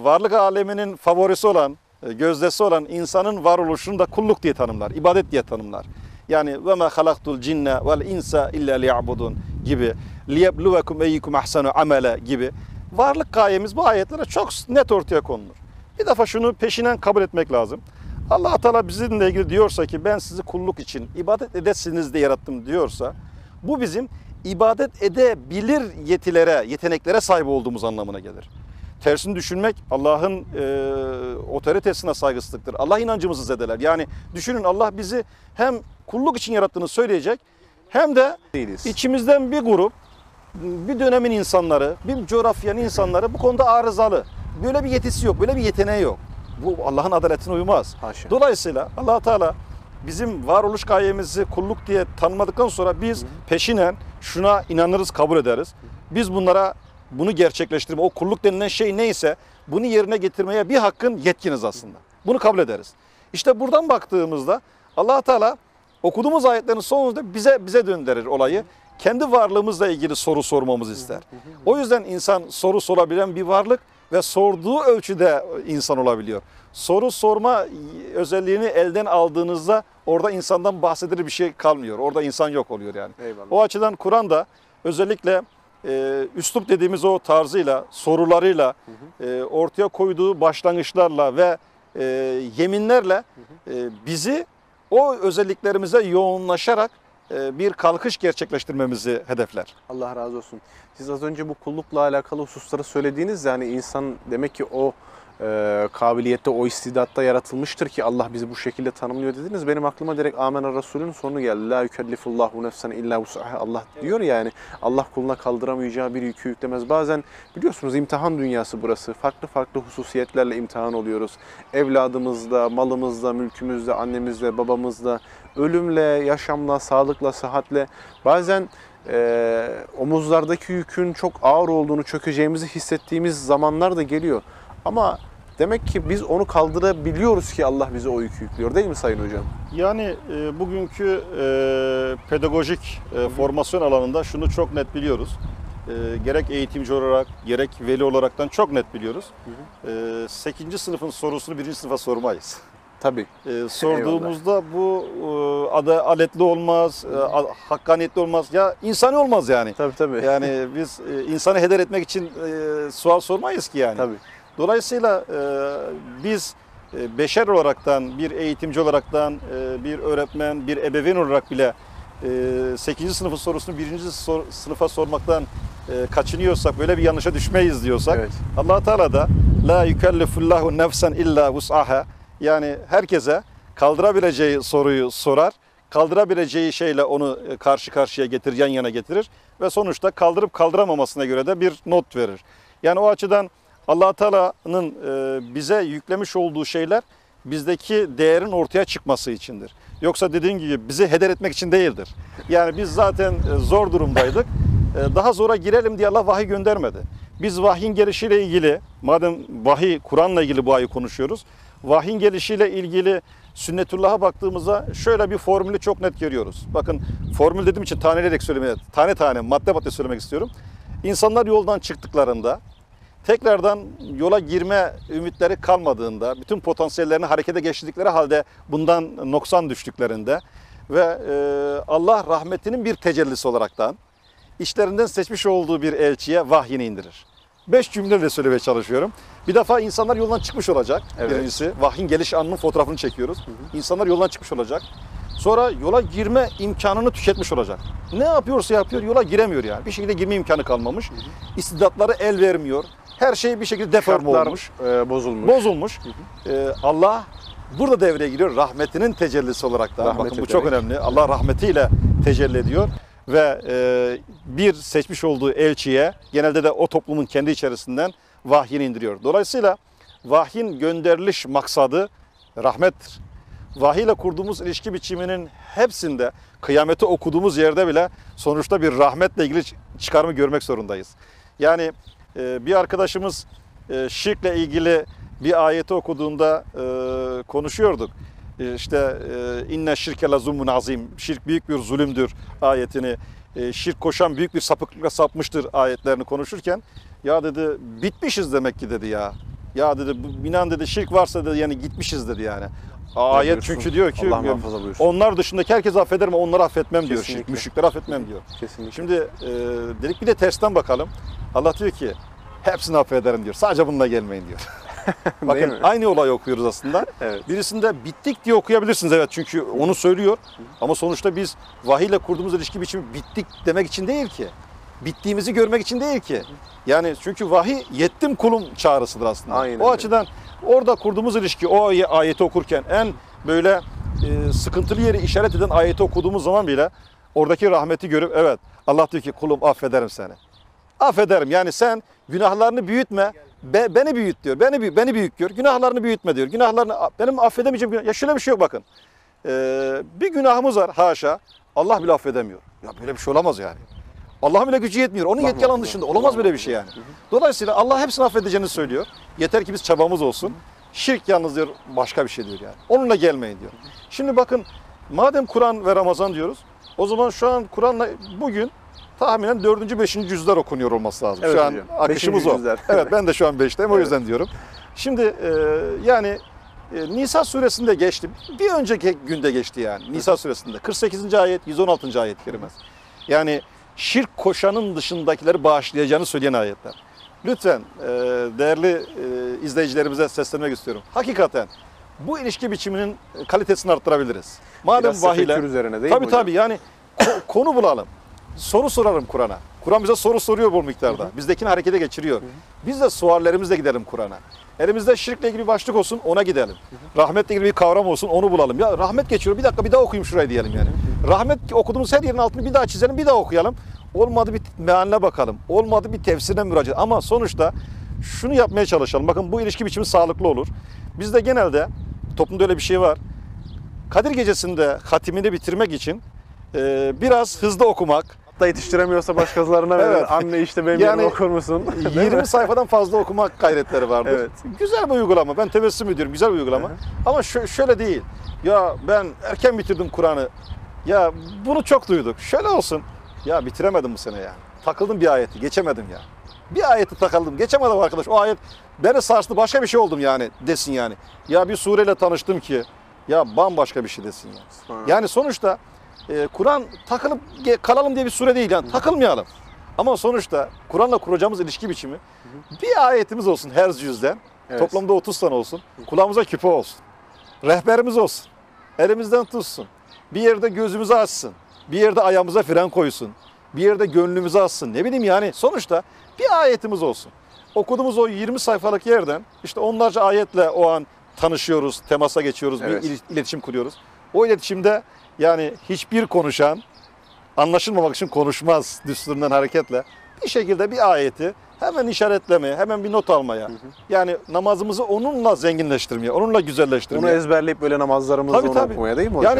varlık aleminin favorisi olan, gözdesi olan insanın varoluşunu da kulluk diye tanımlar, ibadet diye tanımlar. Yani ve ma halaktul cinne vel insa illa liya'budun gibi, liyebluvekum eyyukum ahsanu amele gibi varlık gayemiz bu ayetlere çok net ortaya konulur. Bir defa şunu peşinen kabul etmek lazım. Allah Teala bizimle ilgili diyorsa ki ben sizi kulluk için ibadet edesiniz diye yarattım diyorsa bu bizim ibadet edebilir yeteneklere sahip olduğumuz anlamına gelir. Tersini düşünmek Allah'ın otoritesine saygısızlıktır. Allah inancımızı zedeler. Yani düşünün Allah bizi hem kulluk için yarattığını söyleyecek hem de Değiliz. içimizden bir grup, bir dönemin insanları, bir coğrafyanın insanları bu konuda arızalı. Böyle bir yetisi yok, böyle bir yeteneği yok. Bu Allah'ın adaletine uymaz. Haşa. Dolayısıyla Allah Teala bizim varoluş gayemizi kulluk diye tanımladıktan sonra biz peşinen şuna inanırız, kabul ederiz. Biz bunu gerçekleştirme, o kulluk denilen şey neyse bunu yerine getirmeye bir hakkın yetkiniz aslında. Bunu kabul ederiz. İşte buradan baktığımızda Allah Teala okuduğumuz ayetlerin sonunda bize döndürür olayı. Kendi varlığımızla ilgili soru sormamızı ister. O yüzden insan soru sorabilen bir varlık ve sorduğu ölçüde insan olabiliyor. Soru sorma özelliğini elden aldığınızda orada insandan bahsedilir bir şey kalmıyor. Orada insan yok oluyor yani. Eyvallah. O açıdan Kur'an'da özellikle üslup dediğimiz o tarzıyla, sorularıyla, ortaya koyduğu başlangıçlarla ve yeminlerle bizi o özelliklerimize yoğunlaşarak bir kalkış gerçekleştirmemizi hedefler. Allah razı olsun. Siz az önce bu kullukla alakalı hususları söylediğiniz yani insan demek ki o kabiliyette, o istidatta yaratılmıştır ki Allah bizi bu şekilde tanımlıyor dediniz. Benim aklıma direkt Amener Resul'ün sonu geldi. La yükellifullahu nefsen illa vus'aha. Allah diyor yani Allah kuluna kaldıramayacağı bir yükü yüklemez. Bazen biliyorsunuz imtihan dünyası burası. Farklı farklı hususiyetlerle imtihan oluyoruz. Evladımızda, malımızda, mülkümüzde, annemizde, babamızda, ölümle, yaşamla, sağlıkla, sıhhatle bazen omuzlardaki yükün çok ağır olduğunu, çökeceğimizi hissettiğimiz zamanlar da geliyor. Ama demek ki biz onu kaldırabiliyoruz ki Allah bize o yükü yüklüyor değil mi Sayın Hocam? Yani bugünkü pedagojik formasyon alanında şunu çok net biliyoruz. Gerek eğitimci olarak, gerek veli olaraktan çok net biliyoruz. 8. sınıfın sorusunu 1. sınıfa sormayız. Tabii. Sorduğumuzda bu adaletli olmaz, hakkaniyetli olmaz. Ya insani olmaz yani. Tabii. Yani biz insanı heder etmek için sual sormayız ki yani. Tabii. Dolayısıyla biz beşer olaraktan, bir eğitimci olaraktan, bir öğretmen, bir ebeveyn olarak bile 8. sınıfın sorusunu 1. sınıfa sormaktan kaçınıyorsak, böyle bir yanlışa düşmeyiz diyorsak, Evet. Allah Teala da la yükellifullahu nefsen illa vus'aha, yani herkese kaldırabileceği soruyu sorar, kaldırabileceği şeyle onu karşı karşıya getirir, yan yana getirir ve sonuçta kaldırıp kaldıramamasına göre de bir not verir. Yani o açıdan Allah Teala'nın bize yüklemiş olduğu şeyler bizdeki değerin ortaya çıkması içindir. Yoksa dediğim gibi bizi heder etmek için değildir. Yani biz zaten zor durumdaydık. Daha zora girelim diye Allah vahiy göndermedi. Biz vahyin gelişiyle ilgili, madem vahiy, Kur'an'la ilgili bu ayı konuşuyoruz, vahyin gelişiyle ilgili sünnetullah'a baktığımızda şöyle bir formülü çok net görüyoruz. Bakın formül dediğim için taneleyerek söylemeye, tane tane, madde madde söylemek istiyorum. İnsanlar yoldan çıktıklarında, tekrardan yola girme ümitleri kalmadığında, bütün potansiyellerini harekete geçirdikleri halde bundan noksan düştüklerinde ve Allah rahmetinin bir tecellisi olaraktan içlerinden seçmiş olduğu bir elçiye vahyini indirir. 5 cümleyle söylemeye çalışıyorum. Bir defa insanlar yoldan çıkmış olacak. Evet. Birincisi vahyin geliş anının fotoğrafını çekiyoruz. İnsanlar yoldan çıkmış olacak. Sonra yola girme imkanını tüketmiş olacak. Ne yapıyorsa yapıyor, yola giremiyor yani. Bir şekilde girme imkanı kalmamış. İstidatları el vermiyor. Her şey bir şekilde deforme Şartlar, olmuş. bozulmuş. Allah burada devreye giriyor. Rahmetinin tecellisi olarak da. Rahmet Bakın bu ederek. çok önemli. Allah rahmetiyle tecelli ediyor. Ve bir seçmiş olduğu elçiye, genelde de o toplumun kendi içerisinden vahyini indiriyor. Dolayısıyla vahyin gönderiliş maksadı rahmettir. Vahiy ile kurduğumuz ilişki biçiminin hepsinde, kıyameti okuduğumuz yerde bile sonuçta bir rahmetle ilgili çıkarımı görmek zorundayız. Yani bir arkadaşımız şirkle ilgili bir ayeti okuduğunda konuşuyorduk. İşte inne şirke la zulmun azim, şirk büyük bir zulümdür ayetini, şirk koşan büyük bir sapıklıkla sapmıştır ayetlerini konuşurken, ya dedi bitmişiz demek ki dedi ya. Ya dedi inan dedi şirk varsa dedi yani gitmişiz dedi yani. Ayet buyursun. çünkü diyor ki Allah muhafaza buyursun. onlar dışındaki herkesi affederim ama onları affetmem diyor. Kesinlikle. Şirk, müşrikleri affetmem diyor. Kesinlikle. Şimdi dedik bir de tersten bakalım. Allah diyor ki hepsini affederim diyor. Sadece bununla gelmeyin diyor. Bakın mi? aynı olayı okuyoruz aslında. Evet. Birisinde bittik diye okuyabilirsiniz, evet, çünkü onu söylüyor. Ama sonuçta biz vahiyle kurduğumuz ilişki biçimi bittik demek için değil ki. Bittiğimizi görmek için değil ki. Yani çünkü vahiy yettim kulum çağrısıdır aslında. Aynen O öyle. açıdan orada kurduğumuz ilişki, o ayeti okurken en böyle sıkıntılı yeri işaret eden ayeti okuduğumuz zaman bile oradaki rahmeti görüp, evet, Allah diyor ki kulum affederim seni. Affederim, yani sen günahlarını büyütme, beni büyüt diyor. Beni büyük gör, günahlarını büyütme diyor. Günahlarını, benim affedemeyeceğim günah. Ya şöyle bir şey yok bakın. Bir günahımız var haşa, Allah bile affedemiyor. Ya böyle bir şey olamaz yani. Allah'ın bile gücü yetmiyor. Onun yetki alanı dışında. Olamaz böyle bir şey yani. Dolayısıyla Allah hepsini affedeceğini söylüyor. Yeter ki biz çabamız olsun. Şirk yalnız diyor başka bir şey diyor yani. Onunla gelmeyin diyor. Şimdi bakın, madem Kur'an ve Ramazan diyoruz, o zaman şu an Kur'an'la bugün tahminen 4. 5. cüzler okunuyor olması lazım. Evet şu an hocam. akışımız 5. o. cüzler. Evet, ben de şu an 5'teyim, o yüzden diyorum. Şimdi yani Nisa suresinde geçti. Bir önceki günde geçti yani. Nisa suresinde. 48. ayet, 116. ayet kerimesi. Yani şirk koşanın dışındakileri bağışlayacağını söyleyen ayetler. Lütfen değerli izleyicilerimize seslenmek istiyorum. Hakikaten bu ilişki biçiminin kalitesini arttırabiliriz. Madem Biraz vahiyle. tefekkür üzerine değil mi hocam? Tabii yani konu bulalım. Soru sorarım Kur'an'a. Kur'an bize soru soruyor bu miktarda. Bizdekini harekete geçiriyor. Biz de suallerimizle gidelim Kur'an'a. Elimizde şirkle ilgili bir başlık olsun, ona gidelim. Rahmetle ilgili bir kavram olsun, onu bulalım. Ya rahmet geçiyor, bir dakika bir daha okuyayım şurayı diyelim yani. Rahmet okuduğumuz her yerin altını bir daha çizelim, bir daha okuyalım. Olmadı bir mealine bakalım. Olmadı bir tefsirine müracaat. Ama sonuçta şunu yapmaya çalışalım. Bakın bu ilişki biçimi sağlıklı olur. Bizde genelde toplumda öyle bir şey var. Kadir Gecesi'nde hatimini bitirmek için biraz hızlı okumak. Hatta yetiştiremiyorsa başkalarına verir. Evet. Anne işte benim Yani yerime okur musun? 20 sayfadan fazla okumak gayretleri vardır. Evet. Güzel bir uygulama. Ben tebessüm ediyorum. Güzel bir uygulama. Ama şöyle değil. Ya ben erken bitirdim Kur'an'ı. Ya bunu çok duyduk. Şöyle olsun. Ya bitiremedim bu sene ya. Takıldım bir ayeti. Geçemedim ya. Bir ayeti takıldım. Geçemedim arkadaş. O ayet beni sarstı. Başka bir şey oldum yani desin yani. Ya bir sureyle tanıştım ki ya bambaşka bir şey desin yani. Yani sonuçta Kur'an takılıp kalalım diye bir sure değil yani. Takılmayalım. Ama sonuçta Kur'an'la kuracağımız ilişki biçimi bir ayetimiz olsun her cüzden. Evet. Toplamda 30 tane olsun. Kulağımıza küpe olsun. Rehberimiz olsun. Elimizden tutsun. Bir yerde gözümüzü açsın. Bir yerde ayağımıza fren koysun. Bir yerde gönlümüzü açsın. Ne bileyim yani sonuçta bir ayetimiz olsun. Okuduğumuz o 20 sayfalık yerden işte onlarca ayetle o an tanışıyoruz, temasa geçiyoruz, Evet. bir iletişim kuruyoruz. O iletişimde yani hiçbir konuşan anlaşılmamak için konuşmaz düsturundan hareketle bir şekilde bir ayeti hemen işaretlemeye, hemen bir not almaya, yani namazımızı onunla zenginleştirmeye, onunla güzelleştirmeye. Onu ezberleyip böyle namazlarımızda onu okumaya değil mi hocam?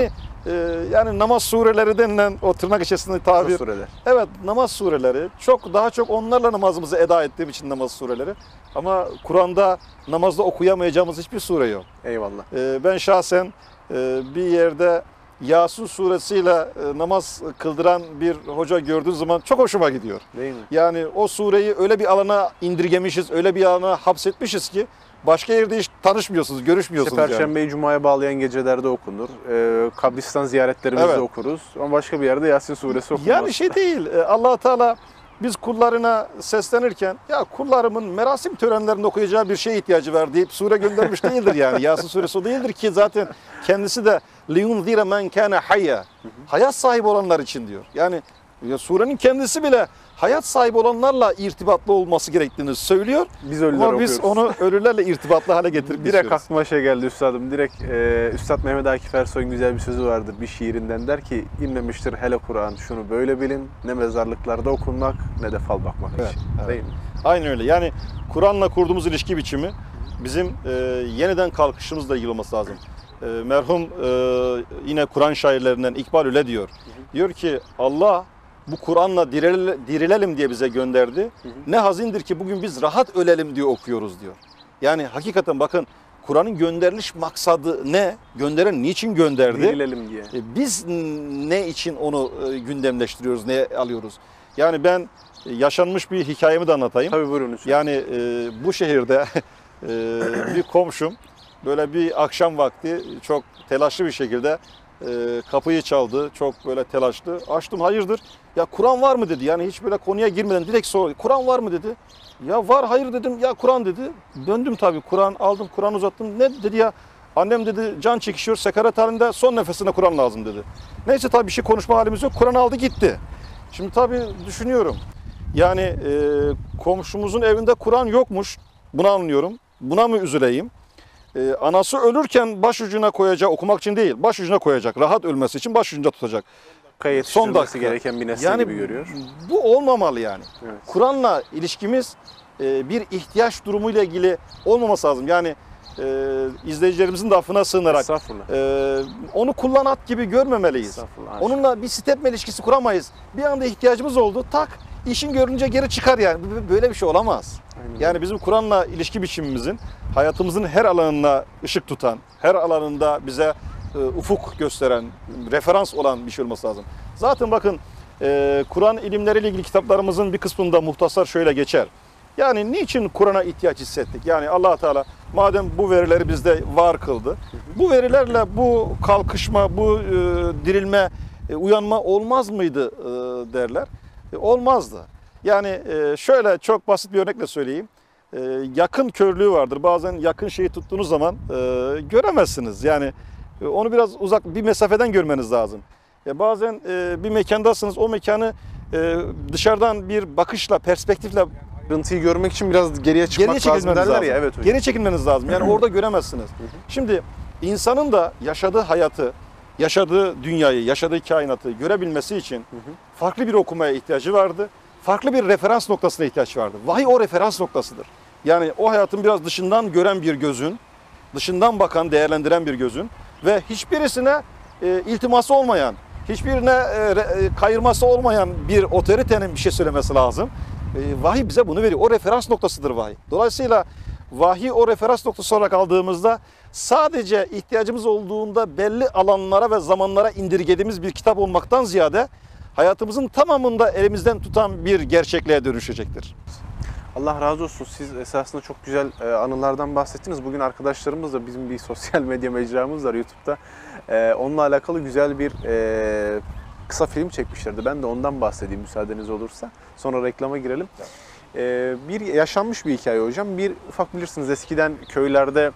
Yani namaz sureleri denilen o tırnak içerisinde tabir. Sureler. Evet, namaz sureleri. Daha çok onlarla namazımızı eda ettiğim için namaz sureleri. Ama Kur'an'da namazda okuyamayacağımız hiçbir sure yok. Eyvallah. Ben şahsen bir yerde Yasin suresiyle namaz kıldıran bir hoca gördüğüm zaman çok hoşuma gidiyor. Değil mi? Yani o sureyi öyle bir alana indirgemişiz, öyle bir alana hapsetmişiz ki başka yerde hiç tanışmıyorsunuz, görüşmüyorsunuz. İşte Perşembeyi Cuma'ya bağlayan gecelerde okunur. Kabristan ziyaretlerimizde Evet. okuruz. Ama başka bir yerde Yasin suresi okunmaz. Yani şey değil, Allah Teala biz kullarına seslenirken ya kullarımın merasim törenlerinde okuyacağı bir şeye ihtiyacı var deyip sure göndermiş değildir yani. Yasin suresi o değildir ki zaten kendisi de liyunzire men kana hayya. Hayat sahibi olanlar için diyor. Yani ya surenin kendisi bile hayat sahibi olanlarla irtibatlı olması gerektiğini söylüyor. Biz ölüler Ama biz okuyoruz. onu ölülerle irtibatlı hale getirip Direkt istiyoruz. aklıma şey geldi üstadım. Direkt Üstad Mehmet Akif Ersoy'un güzel bir sözü vardır bir şiirinden. Der ki inmemiştir hele Kur'an şunu böyle bilin. Ne mezarlıklarda okunmak ne de fal bakmak Evet, için. evet. Değil mi? Aynen öyle. Yani Kur'an'la kurduğumuz ilişki biçimi bizim yeniden kalkışımızla ilgili olması lazım. Merhum yine Kur'an şairlerinden İkbal öyle diyor. Diyor ki Allah bu Kur'an'la dirilelim diye bize gönderdi. Ne hazindir ki bugün biz rahat ölelim diye okuyoruz diyor. Yani hakikaten bakın Kur'an'ın gönderiliş maksadı ne? Gönderen niçin gönderdi? Dirilelim diye. Biz ne için onu gündemleştiriyoruz, ne alıyoruz? Yani ben yaşanmış bir hikayemi de anlatayım. Tabii buyurun lütfen. Yani bu şehirde bir komşum böyle bir akşam vakti çok telaşlı bir şekilde Kapıyı çaldı. Çok böyle telaşlı. Açtım, hayırdır? Ya Kur'an var mı dedi. Yani hiç böyle konuya girmeden direkt sordu. Kur'an var mı dedi. Ya var, hayır dedim. Ya Kur'an dedi. Döndüm tabii. Kur'an aldım, Kur'an uzattım. Ne dedi ya? Annem dedi can çekişiyor, sekaret halinde, son nefesinde Kur'an lazım dedi. Neyse tabii bir şey konuşma halimiz yok. Kur'an aldı gitti. Şimdi tabii düşünüyorum. Yani komşumuzun evinde Kur'an yokmuş. Bunu anlıyorum. Buna mı üzüleyim? Anası ölürken başucuna koyacak, okumak için değil, başucuna koyacak. Rahat ölmesi için başucunda tutacak. Son dakika gereken bir nesne yani gibi görüyor. Bu olmamalı yani. Evet. Kur'an'la ilişkimiz bir ihtiyaç durumuyla ilgili olmaması lazım. Yani izleyicilerimizin de affına sığınarak Estağfurullah. onu kullanat gibi görmemeliyiz. Estağfurullah. Onunla bir sitepme ilişkisi kuramayız. Bir anda ihtiyacımız oldu, tak işin görünce geri çıkar yani. Böyle bir şey olamaz. Aynen. Yani bizim Kur'an'la ilişki biçimimizin hayatımızın her alanına ışık tutan, her alanında bize ufuk gösteren, referans olan bir şey olması lazım. Zaten bakın Kur'an ilimleriyle ilgili kitaplarımızın bir kısmında muhtasar şöyle geçer. Yani niçin Kur'an'a ihtiyaç hissettik? Yani Allah Teala madem bu verileri bizde var kıldı, bu verilerle bu kalkışma, bu dirilme, uyanma olmaz mıydı derler. Olmazdı. Yani şöyle çok basit bir örnekle söyleyeyim. Yakın körlüğü vardır. Bazen yakın şeyi tuttuğunuz zaman göremezsiniz. Yani onu biraz uzak bir mesafeden görmeniz lazım. Bazen bir mekandasınız, o mekanı dışarıdan bir bakışla, perspektifle Ayrıntıyı görmek için biraz geriye çıkmak lazım derler ya. Evet hocam. Geri çekilmeniz lazım. Yani orada göremezsiniz. Şimdi insanın da yaşadığı hayatı, yaşadığı dünyayı, yaşadığı kainatı görebilmesi için farklı bir okumaya ihtiyacı vardı. Farklı bir referans noktasına ihtiyaç vardı. Vahiy o referans noktasıdır. Yani o hayatın biraz dışından gören bir gözün, dışından bakan, değerlendiren bir gözün ve hiçbirisine iltiması olmayan, hiçbirine kayırması olmayan bir otoritenin bir şey söylemesi lazım. Vahiy bize bunu veriyor. O referans noktasıdır vahiy. Dolayısıyla vahiy o referans noktası olarak aldığımızda sadece ihtiyacımız olduğunda belli alanlara ve zamanlara indirgediğimiz bir kitap olmaktan ziyade hayatımızın tamamında elimizden tutan bir gerçekliğe dönüşecektir. Allah razı olsun. Siz esasında çok güzel anılardan bahsettiniz. Bugün arkadaşlarımız da bizim bir sosyal medya mecramız var YouTube'da. Onunla alakalı güzel bir kısa film çekmişlerdi. Ben de ondan bahsedeyim müsaadeniz olursa. Sonra reklama girelim. Bir yaşanmış bir hikaye hocam. Bir ufak bilirsiniz eskiden köylerde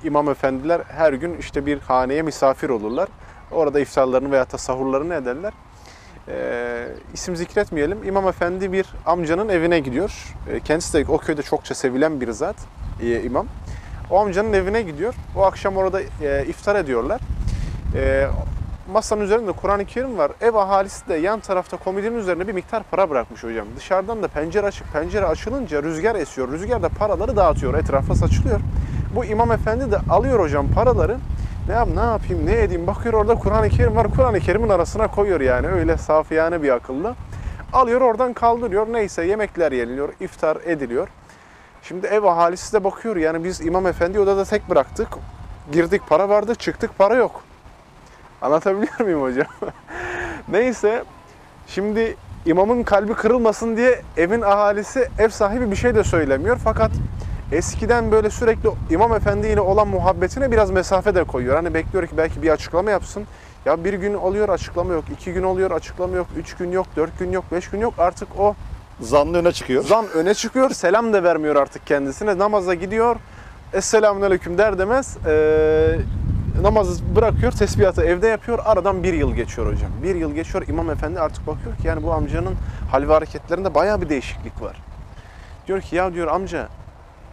imam efendiler her gün işte bir haneye misafir olurlar. Orada iftarlarını veya sahurlarını ederler. İsim zikretmeyelim. İmam efendi bir amcanın evine gidiyor. Kendisi de o köyde çokça sevilen bir zat, imam. O amcanın evine gidiyor. O akşam orada iftar ediyorlar. Masanın üzerinde Kur'an-ı Kerim var. Ev ahalisi de yan tarafta komodinin üzerine bir miktar para bırakmış hocam. Dışarıdan da pencere açık. Pencere açılınca rüzgar esiyor. Rüzgar da paraları dağıtıyor. Etrafa saçılıyor. Bu imam efendi de alıyor hocam paraları. Ne yapayım, ne edeyim? Bakıyor orada Kur'an-ı Kerim var. Kur'an-ı Kerim'in arasına koyuyor yani. Öyle safiyane bir akılla. Alıyor oradan kaldırıyor. Neyse yemekler yeniliyor. İftar ediliyor. Şimdi ev ahalisi de bakıyor. Yani biz imam efendi odada tek bıraktık. Girdik para vardı. Çıktık para yok. Anlatabiliyor muyum hocam? Neyse. Şimdi imamın kalbi kırılmasın diye evin ahalisi, ev sahibi bir şey de söylemiyor. Fakat eskiden böyle sürekli imam efendi ile olan muhabbetine biraz mesafe de koyuyor. Hani bekliyor ki belki bir açıklama yapsın. Ya bir gün oluyor açıklama yok, 2 gün oluyor açıklama yok, 3 gün yok, 4 gün yok, 5 gün yok. Artık o Zanlı öne çıkıyor. zan öne çıkıyor. Selam da vermiyor artık kendisine. Namaza gidiyor. Esselamunaleyküm der demez. Namazı bırakıyor, tesbihatı evde yapıyor. Aradan 1 yıl geçiyor hocam. 1 yıl geçiyor. İmam efendi artık bakıyor ki yani bu amcanın hal ve hareketlerinde bayağı bir değişiklik var. Diyor ki ya diyor amca,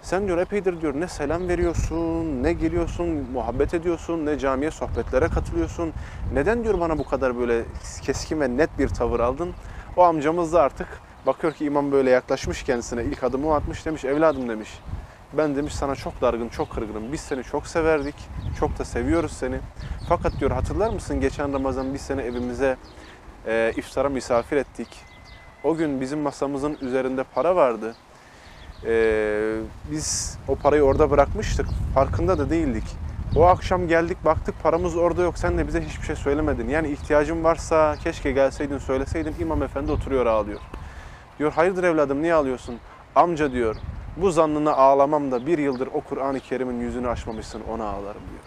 sen diyor epeydir diyor ne selam veriyorsun, ne geliyorsun, muhabbet ediyorsun, ne camiye sohbetlere katılıyorsun. Neden diyor bana bu kadar böyle keskin ve net bir tavır aldın? O amcamız da artık bakıyor ki imam böyle yaklaşmış kendisine, ilk adımı atmış, demiş evladım demiş. Ben demiş sana çok dargın, çok kırgınım. Biz seni çok severdik, çok da seviyoruz seni. Fakat diyor hatırlar mısın geçen Ramazan biz seni evimize iftara misafir ettik. O gün bizim masamızın üzerinde para vardı. Biz o parayı orada bırakmıştık. Farkında da değildik. O akşam geldik baktık paramız orada yok. Sen de bize hiçbir şey söylemedin. Yani ihtiyacın varsa keşke gelseydin söyleseydin. İmam efendi oturuyor ağlıyor. Diyor hayırdır evladım niye ağlıyorsun? Amca diyor bu zannına ağlamam da 1 yıldır o Kur'an-ı Kerim'in yüzünü açmamışsın ona ağlarım diyor.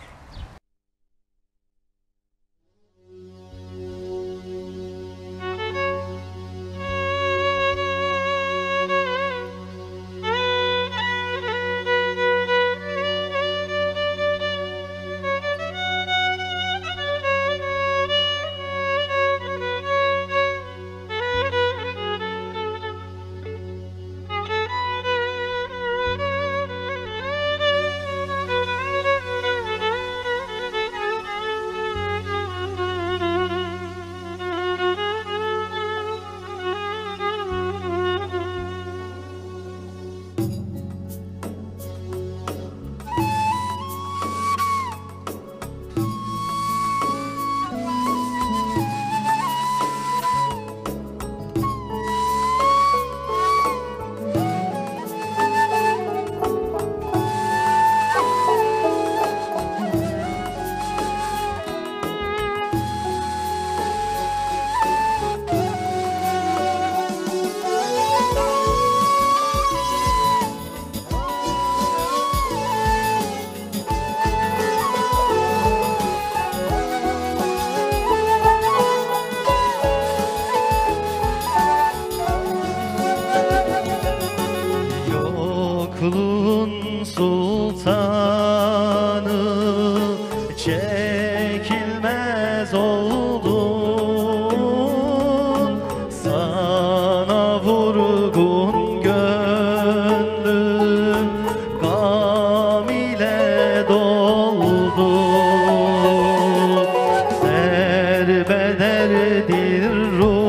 kederdir ruhum,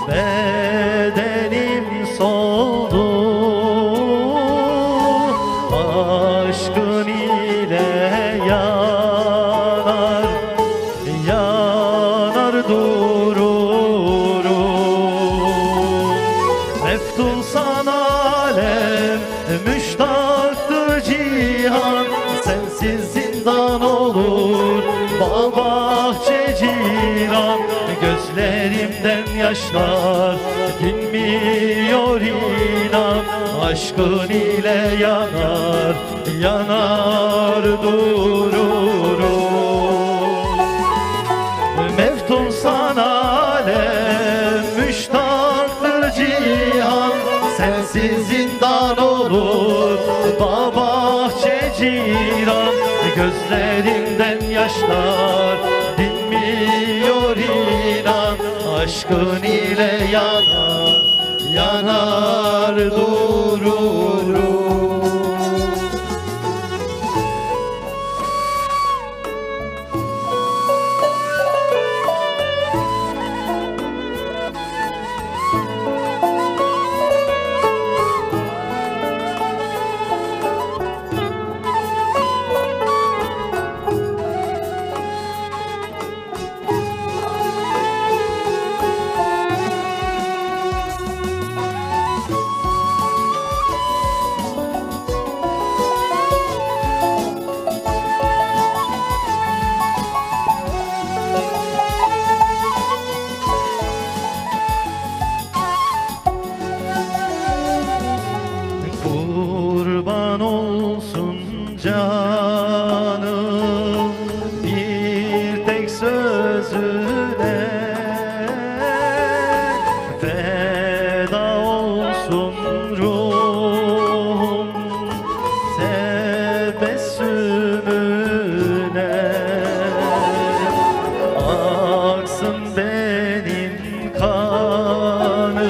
bedenim soldu. Aşkın ile yanar, yanar dururum. Meftun alem, müştaktır cihan, sensiz zindan olur bahçe ciran. Gözlerimden yaşlar dinmiyor inan, aşkın ile yanar, yanar dururum. Meftun alem, müştaktır cihan, sensiz zindan olur bahçe ciran. Gözlerimden yaşlar dinmiyor inan, aşkın ile yanar, yanar dururum. Kurban olsun canım bir tek sözüne, feda olsun ruhum tebessümüne. Aksın benim kanım,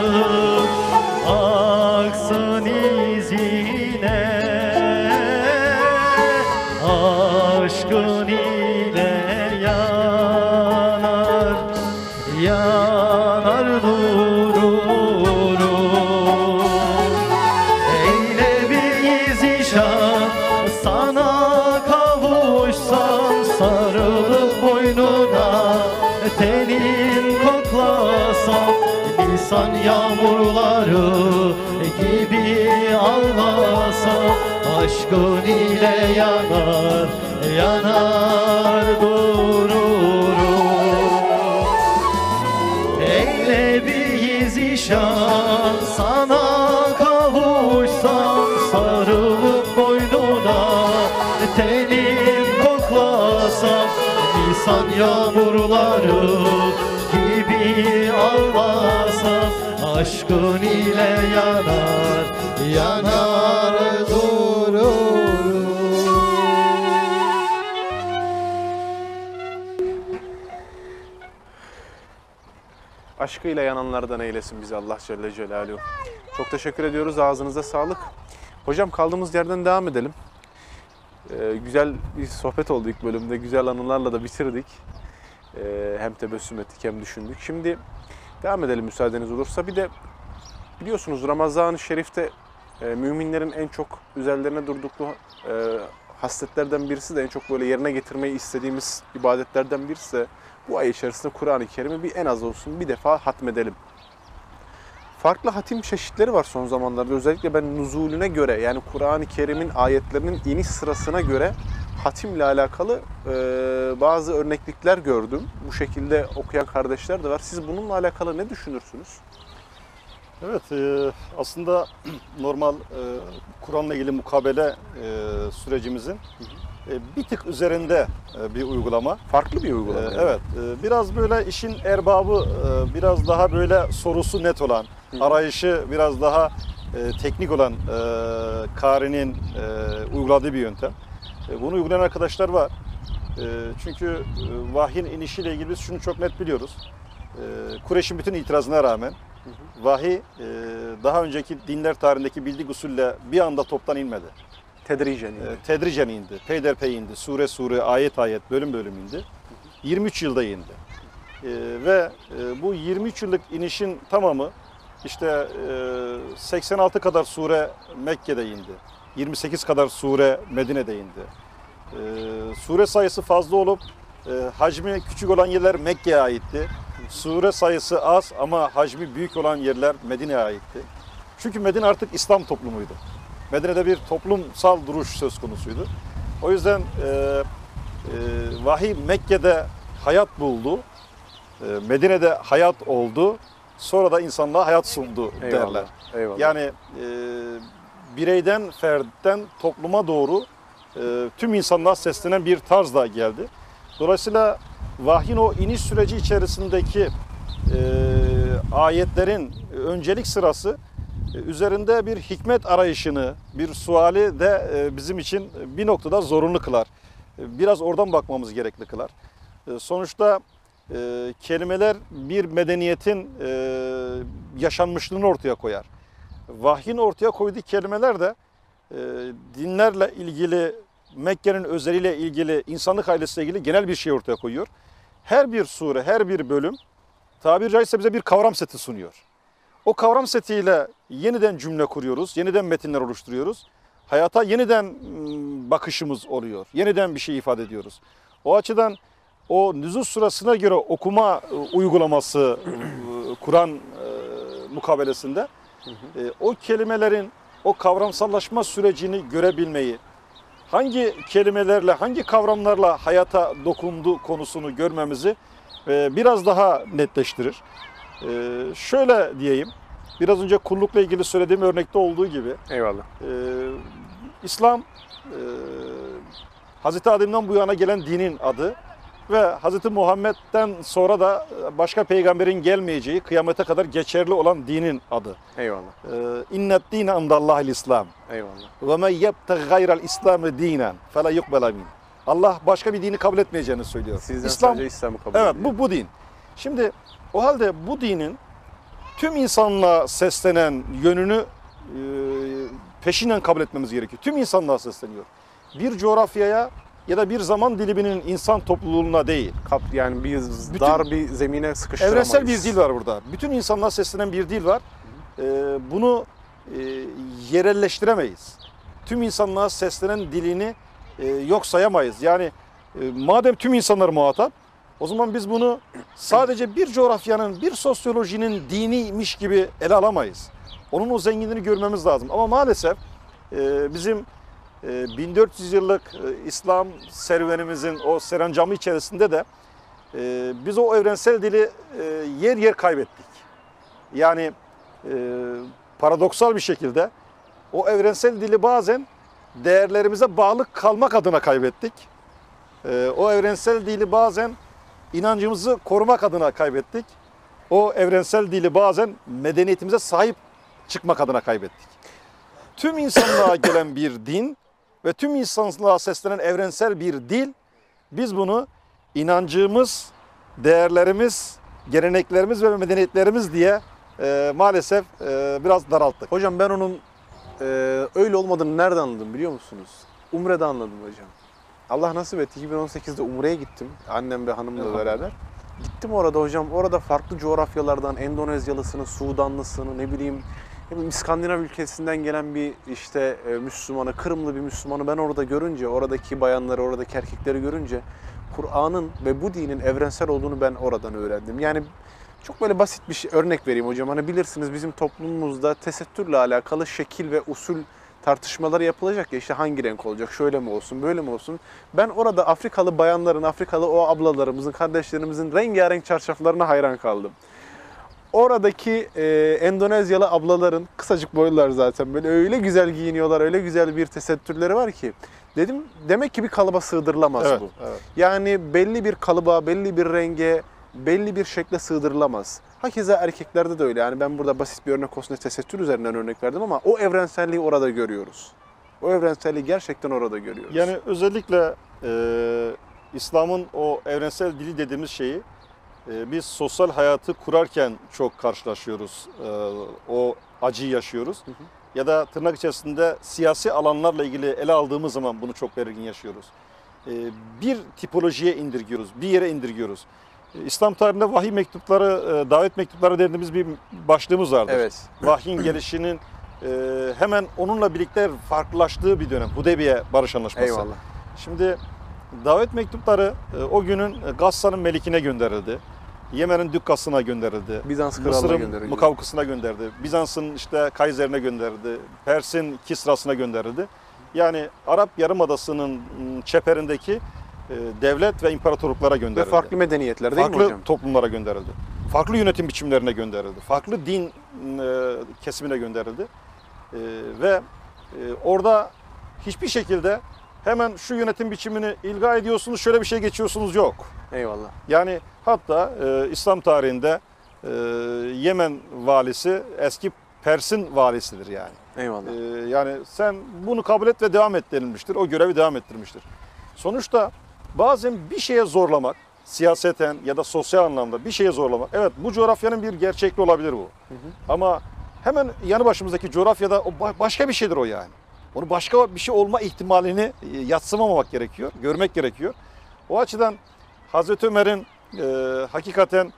aksın izine, aşkın ile yanar, yanar dururum. Eyle bir zişan, sana kavuşsam, sarılıp boynuna tenin koklasam, Nisan yağmurları gibi ağlasam, aşkın ile yanar, yanar dururum. Eyle bir zişan, sana kavuşsam, sarılıp boynuna tenin koklasam, Nisan yağmurları gibi ağlasam, aşkın ile yanar, yanar dururum. Aşkıyla yananlardan eylesin bizi Allah Celle Celaluhu. Çok teşekkür ediyoruz. Ağzınıza sağlık. Hocam kaldığımız yerden devam edelim. Güzel bir sohbet oldu ilk bölümde. Güzel anılarla da bitirdik. Hem tebessüm ettik hem düşündük. Şimdi devam edelim müsaadeniz olursa. Bir de biliyorsunuz Ramazan-ı Şerif'te müminlerin en çok üzerlerine durdukları hasletlerden birisi de, en çok böyle yerine getirmeyi istediğimiz ibadetlerden birisi de bu ay içerisinde Kur'an-ı Kerim'i bir en az olsun bir defa hatmedelim. Farklı hatim çeşitleri var son zamanlarda. Özellikle ben nuzulüne göre, yani Kur'an-ı Kerim'in ayetlerinin iniş sırasına göre hatimle alakalı bazı örneklikler gördüm. Bu şekilde okuyan kardeşler de var. Siz bununla alakalı ne düşünürsünüz? Evet, aslında normal Kur'an'la ilgili mukabele sürecimizin bir tık üzerinde bir uygulama. Farklı bir uygulama. Evet, biraz böyle işin erbabı, biraz daha böyle sorusu net olan, arayışı biraz daha teknik olan kârinin uyguladığı bir yöntem. Bunu uygulayan arkadaşlar var. Çünkü vahyin inişiyle ilgili biz şunu çok net biliyoruz. Kureyş'in bütün itirazına rağmen vahiy daha önceki dinler tarihindeki bildiği usulle bir anda toptan inmedi. Tedricen indi. Tedricen indi, peyderpey indi, sure sure, ayet ayet, bölüm bölüm indi. 23 yılda indi. Ve bu 23 yıllık inişin tamamı işte 86 kadar sure Mekke'de indi. 28 kadar sure Medine'de indi. Sure sayısı fazla olup hacmi küçük olan yerler Mekke'ye aitti. Sure sayısı az ama hacmi büyük olan yerler Medine'ye aitti. Çünkü Medine artık İslam toplumuydu. Medine'de bir toplumsal duruş söz konusuydu. O yüzden vahiy Mekke'de hayat buldu. Medine'de hayat oldu. Sonra da insanlığa hayat sundu derler. Eyvallah. Eyvallah. Yani bireyden, fertten topluma doğru tüm insanlığa seslenen bir tarzla geldi. Dolayısıyla vahyin o iniş süreci içerisindeki ayetlerin öncelik sırası üzerinde bir hikmet arayışını, bir suali de bizim için bir noktada zorunlu kılar. Biraz oradan bakmamız gerekli kılar. Sonuçta kelimeler bir medeniyetin yaşanmışlığını ortaya koyar. Vahyin ortaya koyduğu kelimeler de dinlerle ilgili, Mekke'nin özeliyle ilgili, insanlık ailesiyle ilgili genel bir şey ortaya koyuyor. Her bir sure, her bir bölüm tabiri caizse bize bir kavram seti sunuyor. O kavram setiyle yeniden cümle kuruyoruz, yeniden metinler oluşturuyoruz. Hayata yeniden bakışımız oluyor, yeniden bir şey ifade ediyoruz. O açıdan o nüzul sırasına göre okuma uygulaması Kur'an mukabelesinde o kelimelerin o kavramsallaşma sürecini görebilmeyi, hangi kelimelerle, hangi kavramlarla hayata dokundu konusunu görmemizi biraz daha netleştirir. Şöyle diyeyim, biraz önce kullukla ilgili söylediğim örnekte olduğu gibi, Eyvallah. İslam Hz. Adem'den bu yana gelen dinin adı ve Hz. Muhammed'den sonra da başka peygamberin gelmeyeceği, kıyamete kadar geçerli olan dinin adı. Eyvallah. İnned dîne indallâhil İslam. Eyvallah. Ve men yebtegi gayral İslam'ı dînen fe la yukbele min. Allah başka bir dini kabul etmeyeceğini söylüyor. Sizden İslam, sadece İslam'ı kabul evet, ediyor. bu din. Şimdi o halde bu dinin tüm insanlığa seslenen yönünü peşinen kabul etmemiz gerekiyor. Tüm insanlığa sesleniyor. Bir coğrafyaya ya da bir zaman diliminin insan topluluğuna değil. Yani dar bir zemine sıkıştıramayız. Evrensel bir dil var burada. Bütün insanlığa seslenen bir dil var. Bunu yerelleştiremeyiz. Tüm insanlığa seslenen dilini yok sayamayız. Yani madem tüm insanlar muhatap, o zaman biz bunu sadece bir coğrafyanın, bir sosyolojinin diniymiş gibi ele alamayız. Onun o zenginliğini görmemiz lazım. Ama maalesef bizim 1400 yıllık İslam serüvenimizin o serencamı içerisinde de biz o evrensel dili yer yer kaybettik. Yani paradoksal bir şekilde o evrensel dili bazen değerlerimize bağlı kalmak adına kaybettik. O evrensel dili bazen inancımızı korumak adına kaybettik. O evrensel dili bazen medeniyetimize sahip çıkmak adına kaybettik. Tüm insanlığa gelen bir din ve tüm insanlığa seslenen evrensel bir dil, biz bunu inancımız, değerlerimiz, geleneklerimiz ve medeniyetlerimiz diye maalesef biraz daralttık. Hocam ben onun öyle olmadığını nereden anladım biliyor musunuz? Umre'de anladım hocam. Allah nasip etti, 2018'de Umre'ye gittim annem ve hanımla beraber. Gittim orada hocam, orada farklı coğrafyalardan Endonezyalısını, Sudanlısını, ne bileyim İskandinav ülkesinden gelen bir işte Müslümanı, Kırımlı bir Müslümanı ben orada görünce, oradaki bayanları, oradaki erkekleri görünce Kur'an'ın ve bu dinin evrensel olduğunu ben oradan öğrendim. Yani çok böyle basit bir örnek vereyim hocam. Hani bilirsiniz bizim toplumumuzda tesettürle alakalı şekil ve usul tartışmaları yapılacak ya, işte hangi renk olacak, şöyle mi olsun, böyle mi olsun. Ben orada Afrikalı bayanların, Afrikalı o ablalarımızın, kardeşlerimizin rengarenk çarşaflarına hayran kaldım. Oradaki Endonezyalı ablaların, kısacık boylular zaten, böyle öyle güzel giyiniyorlar, öyle güzel bir tesettürleri var ki. Dedim demek ki bir kalıba sığdırılamaz bu. Evet. Yani belli bir kalıba, belli bir renge, belli bir şekle sığdırılamaz. Hakeza erkeklerde de öyle. Yani ben burada basit bir örnek olsun diye tesettür üzerinden örnek verdim ama o evrenselliği orada görüyoruz. O evrenselliği gerçekten orada görüyoruz. Yani özellikle İslam'ın o evrensel dili dediğimiz şeyi biz sosyal hayatı kurarken çok karşılaşıyoruz. O acıyı yaşıyoruz. Ya da tırnak içerisinde siyasi alanlarla ilgili ele aldığımız zaman bunu çok belirgin yaşıyoruz. bir tipolojiye indirgiyoruz, bir yere indirgiyoruz. İslam tarihinde vahiy mektupları, davet mektupları dediğimiz bir başlığımız vardır. Evet. Vahyin gelişinin hemen onunla birlikte farklılaştığı bir dönem. Hudeybiye Barış Anlaşması. Eyvallah. Şimdi davet mektupları o günün Gassa'nın melikine gönderildi. Yemen'in Dükkas'ına gönderildi. Bizans kralına Mısır'ın gönderildi. Mukavkıs'ına gönderildi. Bizans'ın işte Kaiser'ine gönderildi. Pers'in Kisra'sına gönderildi. Yani Arap Yarımadası'nın çeperindeki devlet ve imparatorluklara Ve gönderildi. farklı medeniyetler değil mi Farklı hocam? toplumlara gönderildi. Farklı yönetim biçimlerine gönderildi. Farklı din kesimine gönderildi. Ve orada hiçbir şekilde hemen şu yönetim biçimini ilga ediyorsunuz, şöyle bir şey geçiyorsunuz yok. Eyvallah. Yani hatta İslam tarihinde Yemen valisi eski Pers'in valisidir yani. Eyvallah. Yani sen bunu kabul et ve devam et denilmiştir. O görevi devam ettirmiştir. Sonuçta bazen bir şeye zorlamak, siyaseten ya da sosyal anlamda bir şeye zorlamak. Evet, bu coğrafyanın bir gerçekliği olabilir bu. Ama hemen yanı başımızdaki coğrafyada o başka bir şeydir o yani. Onu başka bir şey olma ihtimalini yadsımamamak gerekiyor, görmek gerekiyor. O açıdan Hazreti Ömer'in hakikaten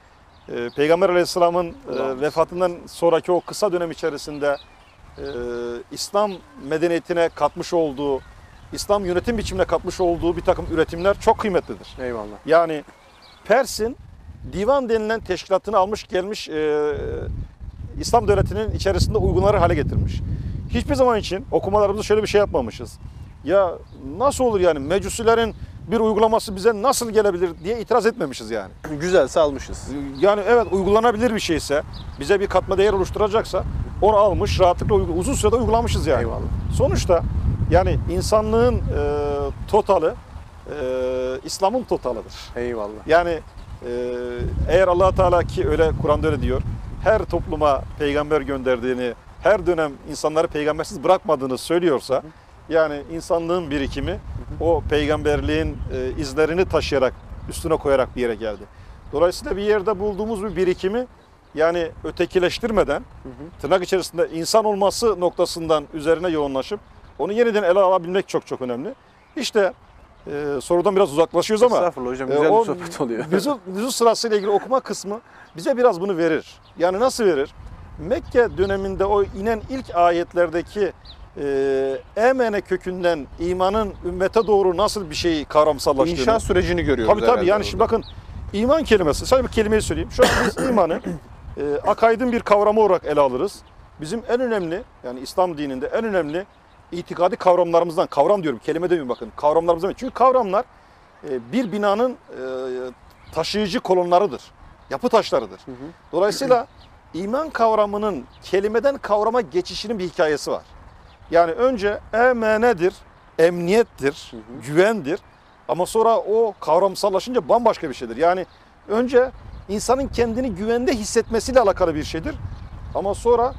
Peygamber Aleyhisselam'ın vefatından sonraki o kısa dönem içerisinde İslam medeniyetine katmış olduğu, İslam yönetim biçimine katmış olduğu bir takım üretimler çok kıymetlidir. Eyvallah. Yani Pers'in divan denilen teşkilatını almış gelmiş İslam devletinin içerisinde uygulanır hale getirmiş. Hiçbir zaman için okumalarımızda şöyle bir şey yapmamışız. Ya nasıl olur yani mecusilerin bir uygulaması bize nasıl gelebilir diye itiraz etmemişiz yani. Güzelse almışız. Yani evet uygulanabilir bir şeyse, bize bir katma değer oluşturacaksa onu almış, rahatlıkla uzun sürede uygulamışız yani. Eyvallah. Sonuçta yani insanlığın totalı İslam'ın totalıdır. Eyvallah. Yani eğer Allah Teala ki öyle Kur'an'da öyle diyor, her topluma peygamber gönderdiğini, her dönem insanları peygambersiz bırakmadığını söylüyorsa, yani insanlığın birikimi o peygamberliğin izlerini taşıyarak, üstüne koyarak bir yere geldi. Dolayısıyla bir yerde bulduğumuz bir birikimi yani ötekileştirmeden, tırnak içerisinde insan olması noktasından üzerine yoğunlaşıp onu yeniden ele alabilmek çok çok önemli. İşte sorudan biraz uzaklaşıyoruz ama Estağfurullah hocam, güzel bir sohbet oluyor. nüzul sırasıyla ilgili okuma kısmı bize biraz bunu verir. Yani nasıl verir? Mekke döneminde o inen ilk ayetlerdeki emene kökünden imanın ümmete doğru nasıl bir şey kavramsallaştığını. İnşa sürecini görüyoruz. Tabii tabii yani şimdi bakın iman kelimesi, sadece bir kelimeyi söyleyeyim. Şu an biz imanı akaidin bir kavramı olarak ele alırız. Bizim en önemli yani İslam dininde en önemli itikadi kavramlarımızdan, kavram diyorum kelime demiyorum bakın kavramlarımızdan. Çünkü kavramlar bir binanın taşıyıcı kolonlarıdır, yapı taşlarıdır. Dolayısıyla iman kavramının kelimeden kavrama geçişinin bir hikayesi var. Yani önce emenedir, emniyettir, güvendir ama sonra o kavramsallaşınca bambaşka bir şeydir. Yani önce insanın kendini güvende hissetmesiyle alakalı bir şeydir ama sonra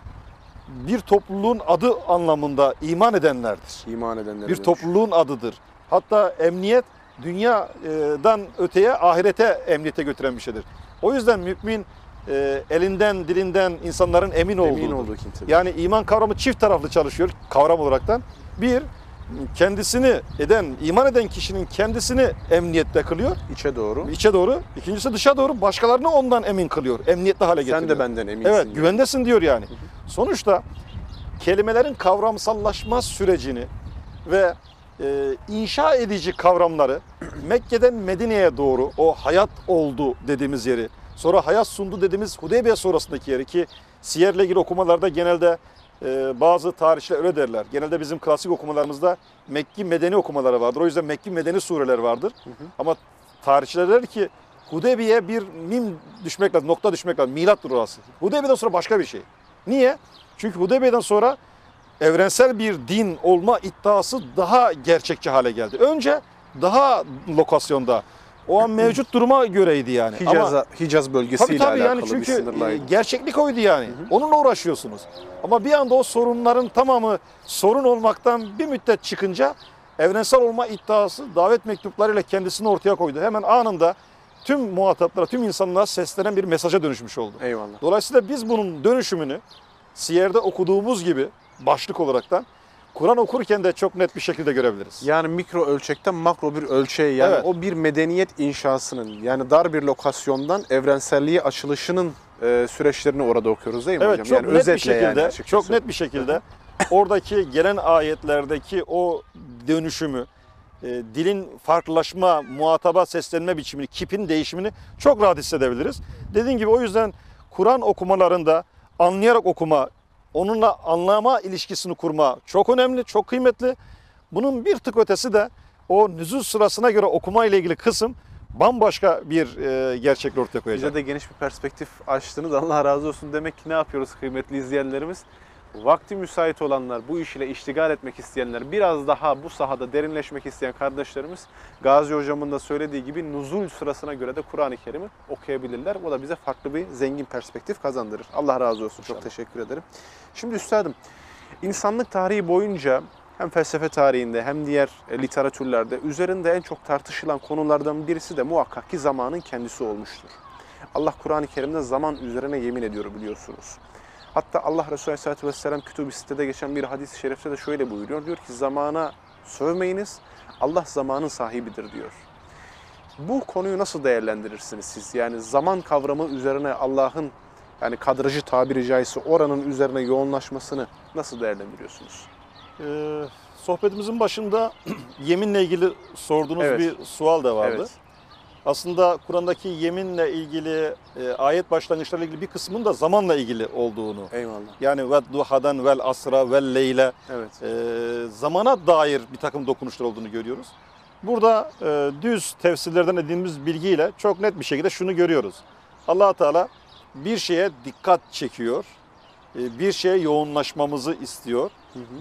bir topluluğun adı anlamında iman edenlerdir. İman edenler. Bir topluluğun adıdır. Hatta emniyet dünyadan öteye ahirete emniyete götüren bir şeydir. O yüzden mümin elinden dilinden insanların emin olduğu kimse. yani iman kavramı çift taraflı çalışıyor kavram olaraktan. Bir, kendisini iman eden kişinin kendisini emniyette kılıyor. İçe doğru. İçe doğru. İkincisi dışa doğru başkalarını ondan emin kılıyor. Emniyetli hale getiriyor. Sen de benden eminsin. Evet, diyor. güvendesin diyor yani. Sonuçta kelimelerin kavramsallaşma sürecini ve inşa edici kavramları Mekke'den Medine'ye doğru o hayat oldu dediğimiz yeri, sonra hayat sundu dediğimiz Hudeybiye sonrasındaki yeri ki siyerle ilgili okumalarda genelde bazı tarihçiler öyle derler. Genelde bizim klasik okumalarımızda Mekki Medeni okumaları vardır. O yüzden Mekki Medeni sureler vardır. Ama tarihçiler der ki Hudeybiye bir mim düşmek lazım, nokta düşmek lazım. Milattır orası. Hudeybiye'den sonra başka bir şey. Niye? Çünkü Hudeybiye'den sonra evrensel bir din olma iddiası daha gerçekçi hale geldi. Önce daha lokasyonda, o an mevcut duruma göreydi yani. Hicaz bölgesiyle tabii alakalı yani bir çünkü sınırlaydı. gerçeklik oydu yani. Onunla uğraşıyorsunuz. Ama bir anda o sorunların tamamı sorun olmaktan bir müddet çıkınca evrensel olma iddiası davet mektuplarıyla kendisini ortaya koydu. Hemen anında tüm muhataplara, tüm insanlara seslenen bir mesaja dönüşmüş oldu. Eyvallah. Dolayısıyla biz bunun dönüşümünü Siyer'de okuduğumuz gibi başlık olaraktan Kur'an okurken de çok net bir şekilde görebiliriz. Yani mikro ölçekten makro bir ölçeğe, yani Evet. o bir medeniyet inşasının, yani dar bir lokasyondan evrenselliğe açılışının süreçlerini orada okuyoruz değil mi Evet, hocam? çok Yani net bir özetle şekilde, yani açıkçası. çok net bir şekilde oradaki gelen ayetlerdeki o dönüşümü, dilin farklılaşma, muhataba seslenme biçimini, kipin değişimini çok rahat hissedebiliriz. Dediğim gibi o yüzden Kur'an okumalarında anlayarak okuma, onunla anlama ilişkisini kurma çok önemli, çok kıymetli. Bunun bir tık ötesi de o nüzul sırasına göre okuma ile ilgili kısım bambaşka bir gerçeklik ortaya koyacak. Bize de geniş bir perspektif açtınız. Allah razı olsun. Demek ki ne yapıyoruz kıymetli izleyenlerimiz? Vakti müsait olanlar, bu iş ile iştigal etmek isteyenler, biraz daha bu sahada derinleşmek isteyen kardeşlerimiz Gazi hocamın da söylediği gibi nuzul sırasına göre de Kur'an-ı Kerim'i okuyabilirler. O da bize farklı bir zengin perspektif kazandırır. Allah razı olsun. Çok teşekkür ederim. Şimdi üstadım, insanlık tarihi boyunca hem felsefe tarihinde hem diğer literatürlerde üzerinde en çok tartışılan konulardan birisi de muhakkak ki zamanın kendisi olmuştur. Allah Kur'an-ı Kerim'de zaman üzerine yemin ediyor biliyorsunuz. Hatta Allah Resulü Aleyhisselatü Vesselam Kütüb-i Sitte'de geçen bir hadis-i şerifte de şöyle buyuruyor. Diyor ki zamana sövmeyiniz, Allah zamanın sahibidir diyor. Bu konuyu nasıl değerlendirirsiniz siz? Yani zaman kavramı üzerine Allah'ın, yani kadrajı tabiri caizse oranın üzerine yoğunlaşmasını nasıl değerlendiriyorsunuz? Sohbetimizin başında yeminle ilgili sorduğunuz Evet. bir sual da vardı. Evet. Aslında Kur'an'daki yeminle ilgili ayet başlangıçlarıyla ilgili bir kısmının da zamanla ilgili olduğunu. Eyvallah. Yani ve duhadan vel asra vel leyle Evet. zamana dair bir takım dokunuşlar olduğunu görüyoruz. Burada düz tefsirlerden edindiğimiz bilgiyle çok net bir şekilde şunu görüyoruz. Allah Teala bir şeye dikkat çekiyor, bir şeye yoğunlaşmamızı istiyor,